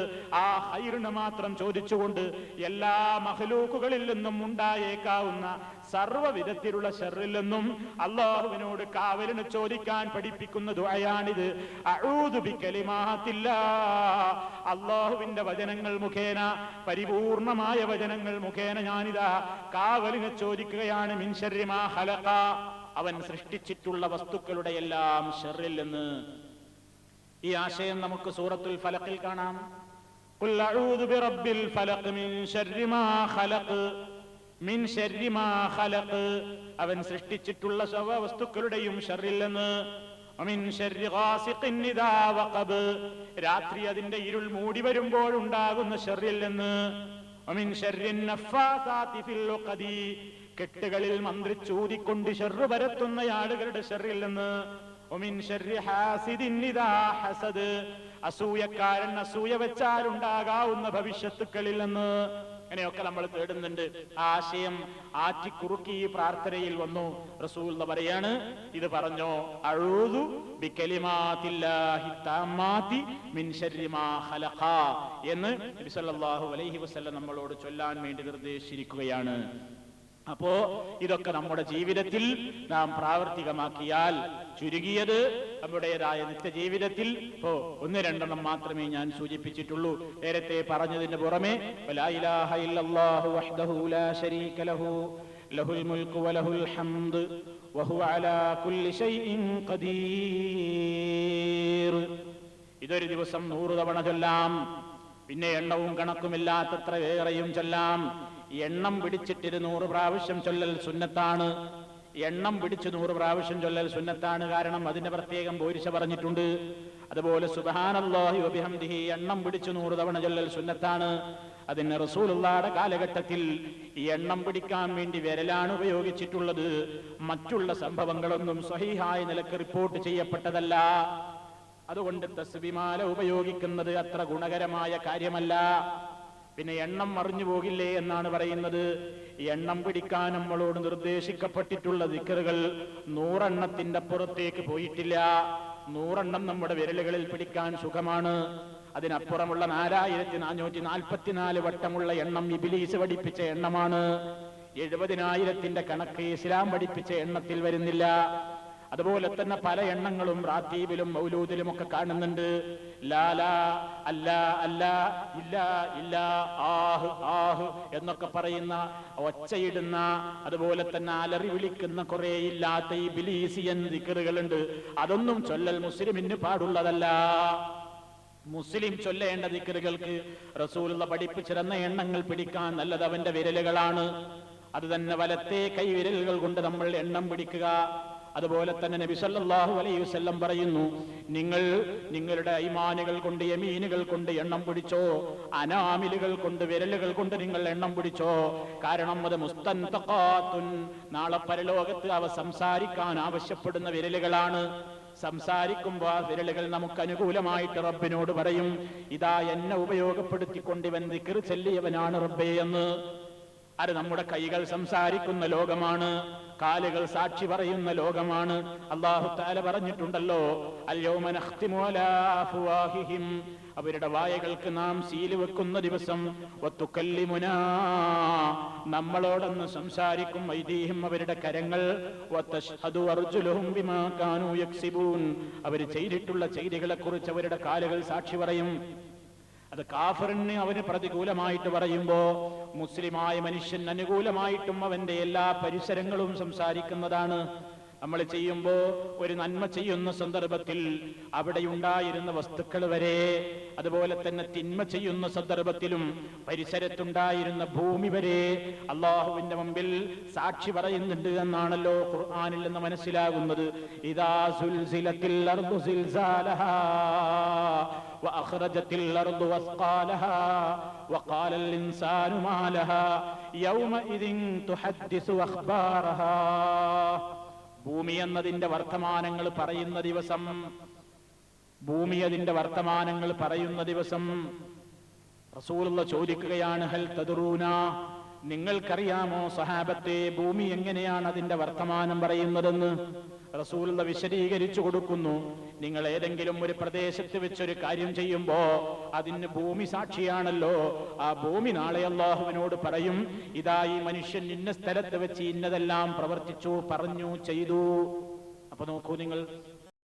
A: ആ ഖൈറിന് മാത്രം ചോദിച്ചുകൊണ്ട് എല്ലാ മഖ്ലൂക്കുകളിൽ നിന്നും ഉണ്ടായേക്കാവുന്ന സർവ്വവിധത്തിലുള്ള ശർറിൽ നിന്നും അല്ലാഹുവിനോട് കാവലിന് ചോദിക്കാൻ പഠിപ്പിക്കുന്ന ദുആയാണിത്. അഊദു ബികലിമാത്തില്ലാഹ്, അല്ലാഹുവിന്റെ വചനങ്ങൾ മുഖേന, പരിപൂർണമായ വചനങ്ങൾ മുഖേന ഞാനിതാ കാവലിന് ചോദിക്കുകയാണ്. മിൻ ശർരി മാ ഖലഖ, അവൻ സൃഷ്ടിച്ചിട്ടുള്ള വസ്തുക്കളുടെ എല്ലാം ശർറിൽ നിന്ന്. ഈ ആശയം നമുക്ക് സൂറത്തുൽ ഫലഖിൽ കാണാം. ഖുൽ അഊദു ബിറബ്ബിൽ ഫലഖ് മിൻ ശർരി മാ ഖലഖ്, മിൻ ശർരി മാ ഖലഖ്, അവൻ സൃഷ്ടിച്ചിട്ടുള്ള സർവ്വ വസ്തുക്കളുടെയും ശർറിൽ നിന്ന്. വമിൻ ശർരി ഗാസിഖിൻ ഇദാ വഖബ്, രാത്രി അതിന്റെ ഇരുൾ മൂടി വരുമ്പോഴുണ്ടാകുന്ന ശർറിൽ നിന്ന്, വമിൻ ശർരിൻ നഫ്ഫാസാതി ഫിൽ ഉഖദി, കെട്ടുകളിൽ മന്ത്രിച്ചൂതിക്കൊണ്ട് ശർറ് പരത്തുന്ന ആളുകളുടെ ശർറിൽ നിന്ന്, വമിൻ ശർരി ഹാസിദിൻ ഇദാ ഹസദ്, അസൂയക്കാരൻ അസൂയ വെച്ചാൽ ഉണ്ടാകാവുന്ന ഭവിഷ്യത്തുക്കളിൽ നിന്ന്. അങ്ങനെയൊക്കെ നമ്മൾ തേടുന്നുണ്ട്. ആശയം ആറ്റിക്കുറുക്കി ഈ പ്രാർത്ഥനയിൽ വന്നു. റസൂൽ പറയാണ്, ഇത് പറഞ്ഞോ, അഊദു ബികലിമാതില്ലാഹി തമ്മാതി മിൻ ശർരി മാ ഖലഖ എന്ന് നബി സല്ലല്ലാഹു അലൈഹി വസല്ലം നമ്മളോട് ചൊല്ലാൻ വേണ്ടി നിർദ്ദേശിച്ചിരിക്കുകയാണ്. അപ്പോ ഇതൊക്കെ നമ്മുടെ ജീവിതത്തിൽ നാം പ്രാവർത്തികമാക്കിയാൽ ചുരുങ്ങിയത് നമ്മുടേതായ നിത്യജീവിതത്തിൽ ഇപ്പോ 1-2 മാത്രമേ ഞാൻ സൂചിപ്പിച്ചിട്ടുള്ളൂ. നേരത്തെ പറഞ്ഞതിന് പുറമെ ലാ ഇലാഹ ഇല്ലല്ലാഹു വഹ്ദഹു ലാ ശരീക ലഹു ലഹുൽ മുൽക്കു വലഹുൽ ഹംദ് വഹുവ അലാ കുല്ലി ശൈഇൻ ഖദീർ, ഇതൊരു ദിവസം 100 തവണ ചൊല്ലാം. പിന്നെ എണ്ണവും കണക്കുമില്ലാത്തത്ര ഏറെയും ചൊല്ലാം. എണ്ണം പിടിച്ചിട്ട് 100 പ്രാവശ്യം ചൊല്ലൽ സുന്നത്താണ്. എണ്ണം പിടിച്ച് 100 പ്രാവശ്യം ചൊല്ലൽ സുന്നത്താണ്. കാരണം അതിന്റെ പ്രത്യേകം പോരിശ പറഞ്ഞിട്ടുണ്ട്. അതുപോലെ സുബ്ഹാനല്ലാഹി വബിഹംദിഹി എണ്ണം പിടിച്ച് 100 തവണ ചൊല്ലൽ സുന്നത്താണ്. അതിന് റസൂലുള്ളാഹിയുടെ കാലഘട്ടത്തിൽ ഈ എണ്ണം പിടിക്കാൻ വേണ്ടി വിരലാണ് ഉപയോഗിച്ചിട്ടുള്ളത്. മറ്റുള്ള സംഭവങ്ങളൊന്നും സ്വഹീഹായ നിലക്ക് റിപ്പോർട്ട് ചെയ്യപ്പെട്ടതല്ല. അതുകൊണ്ട് തസ്ബീമാല ഉപയോഗിക്കുന്നത് അത്ര ഗുണകരമായ കാര്യമല്ല. പിന്നെ എണ്ണം മറിഞ്ഞു പോകില്ലേ എന്നാണ് പറയുന്നത്. എണ്ണം പിടിക്കാൻ നമ്മളോട് നിർദ്ദേശിക്കപ്പെട്ടിട്ടുള്ള ദിക്റുകൾ 100 എണ്ണത്തിന്റെ അപ്പുറത്തേക്ക് പോയിട്ടില്ല. 100 എണ്ണം നമ്മുടെ വിരലുകളിൽ പിടിക്കാൻ സുഖമാണ്. അതിനപ്പുറമുള്ള 4444 വട്ടമുള്ള എണ്ണം ഇബ്ലീസ് പഠിപ്പിച്ച എണ്ണമാണ്. 70,000ന്റെ കണക്ക് ഇസ്ലാം പഠിപ്പിച്ച എണ്ണത്തിൽ വരുന്നില്ല. അതുപോലെ തന്നെ പല എണ്ണങ്ങളും റാത്തീബിലും മൗലൂദിലും ഒക്കെ കാണുന്നുണ്ട്. ലാ ലാ, അല്ലാ അല്ലാ, ഇല്ലാ ഇല്ലാ, ആഹ് ആഹ് എന്നൊക്കെ പറയുന്ന, ഒച്ചയിടുന്ന, അതുപോലെ തന്നെ അലറി വിളിക്കുന്ന കുറെ ഇല്ലാത്ത ഈ ബിലീസിയൻ ദിക്റുകളുണ്ട്. അതൊന്നും ചൊല്ലൽ മുസ്ലിമിന് പാടുള്ളതല്ല. മുസ്ലിം ചൊല്ലേണ്ട ദിക്റുകൾക്ക് റസൂലുള്ള പഠിപ്പിച്ചിരുന്ന എണ്ണങ്ങൾ പിടിക്കാൻ നല്ലത് അവന്റെ വിരലുകളാണ്. അത് തന്നെ വലത്തെ കൈവിരലുകൾ കൊണ്ട് നമ്മൾ എണ്ണം പിടിക്കുക. അതുപോലെ തന്നെ നബി സല്ലല്ലാഹു അലൈഹി വസല്ലം പറയുന്നു, നിങ്ങൾ നിങ്ങളുടെ ഐമാനുകൾ കൊണ്ട് യമീനുകൾ കൊണ്ട് എണ്ണം പിടിച്ചോ, അനാമിലുകൾ കൊണ്ട് വിരലുകൾ കൊണ്ട് നിങ്ങൾ എണ്ണം പിടിച്ചോ. കാരണം അത് മുസ്തൻതഖാത്തുൻ, നാളെ പരലോകത്ത് അവ സംസാരിക്കാൻ ആവശ്യപ്പെടുന്ന വിരലുകളാണ്. സംസാരിക്കുമ്പോൾ ആ വിരലുകൾ നമുക്ക് അനുകൂലമായിട്ട് റബ്ബിനോട് പറയും, ഇതാ എന്നെ ഉപയോഗപ്പെടുത്തിക്കൊണ്ട് ഇവൻ ദിക്ർ ചൊല്ലിയവനാണ് റബ്ബേ എന്ന്. അത് നമ്മുടെ കൈകൾ സംസാരിക്കുന്ന ലോകമാണ്. കാലുകൾ സാക്ഷി പറയുന്ന ലോകമാണ്. അല്ലാഹു തആല പറഞ്ഞിട്ടുണ്ടല്ലോ, അൽയൗമ നഖ്തിമു അലാ അഫ്വാഹിഹിം, അവരുടെ വായകൾക്ക് നാം സീല് വെക്കുന്ന ദിവസം, വതുകല്ലിമുനാ, നമ്മളോടൊന്ന് സംസാരിക്കും, ഐദീഹിം, അവരുടെ കരങ്ങൾ, വതശ്ഹദു അർജുലുഹും ബിമാ കാനൂ യക്സിബൂൻ, അവർ ചെയ്തിട്ടുള്ള ചെയ്തികളെ കുറിച്ച് അവരുടെ കാലുകൾ സാക്ഷി പറയും. അത് കാഫിറിന് അവന് പ്രതികൂലമായിട്ട് പറയുമ്പോ മുസ്ലിമായ മനുഷ്യൻ അനുകൂലമായിട്ടും അവന്റെ എല്ലാ പരിസരങ്ങളും സംസാരിക്കുന്നതാണ്. നമ്മൾ ചെയ്യുമ്പോ ഒരു നന്മ ചെയ്യുന്ന സന്ദർഭത്തിൽ അവിടെ ഉണ്ടായിരുന്ന വസ്തുക്കൾ വരെ, അതുപോലെ തന്നെ തിന്മ ചെയ്യുന്ന സന്ദർഭത്തിലും പരിസരത്തുണ്ടായിരുന്ന ഭൂമി വരെ അള്ളാഹുവിന്റെ മുമ്പിൽ സാക്ഷി പറയുന്നുണ്ട് എന്നാണല്ലോ ഖുർആനിൽ നിന്ന് മനസ്സിലാകുന്നത്. ഇദാ സുൽസിലത്തിൽ അർദു സിൽസാലഹാ വഅഖ്റജത്തിൽ അർദു വസ്ഖാലഹാ വഖാലൽ ഇൻസാനു മാ ലഹാ യൗമഇദിൻ തുഹദ്ദിസു അഖ്ബാറഹാ. ഭൂമി എന്നതിന്റെ വർത്തമാനങ്ങൾ പറയുന്ന ദിവസം, ഭൂമി അതിന്റെ വർത്തമാനങ്ങൾ പറയുന്ന ദിവസം റസൂലുള്ള ചോദിക്കുകയാണ്, ഹൽ തദ്റൂന, നിങ്ങൾക്കറിയാമോ സഹാബത്തെ ഭൂമി എങ്ങനെയാണ് അതിന്റെ വർത്തമാനം പറയുന്നതെന്ന്? റസൂലുള്ള വിശദീകരിച്ചു കൊടുക്കുന്നു. നിങ്ങൾ ഏതെങ്കിലും ഒരു പ്രദേശത്ത് വെച്ചൊരു കാര്യം ചെയ്യുമ്പോ അതിന് ഭൂമി സാക്ഷിയാണല്ലോ. ആ ഭൂമി നാളെ അല്ലാഹുവിനോട് പറയും, ഇതാ ഈ മനുഷ്യൻ ഇന്ന സ്ഥലത്ത് വെച്ച് ഇന്നതെല്ലാം പ്രവർത്തിച്ചു, പറഞ്ഞു, ചെയ്തു. അപ്പൊ നോക്കൂ നിങ്ങൾ,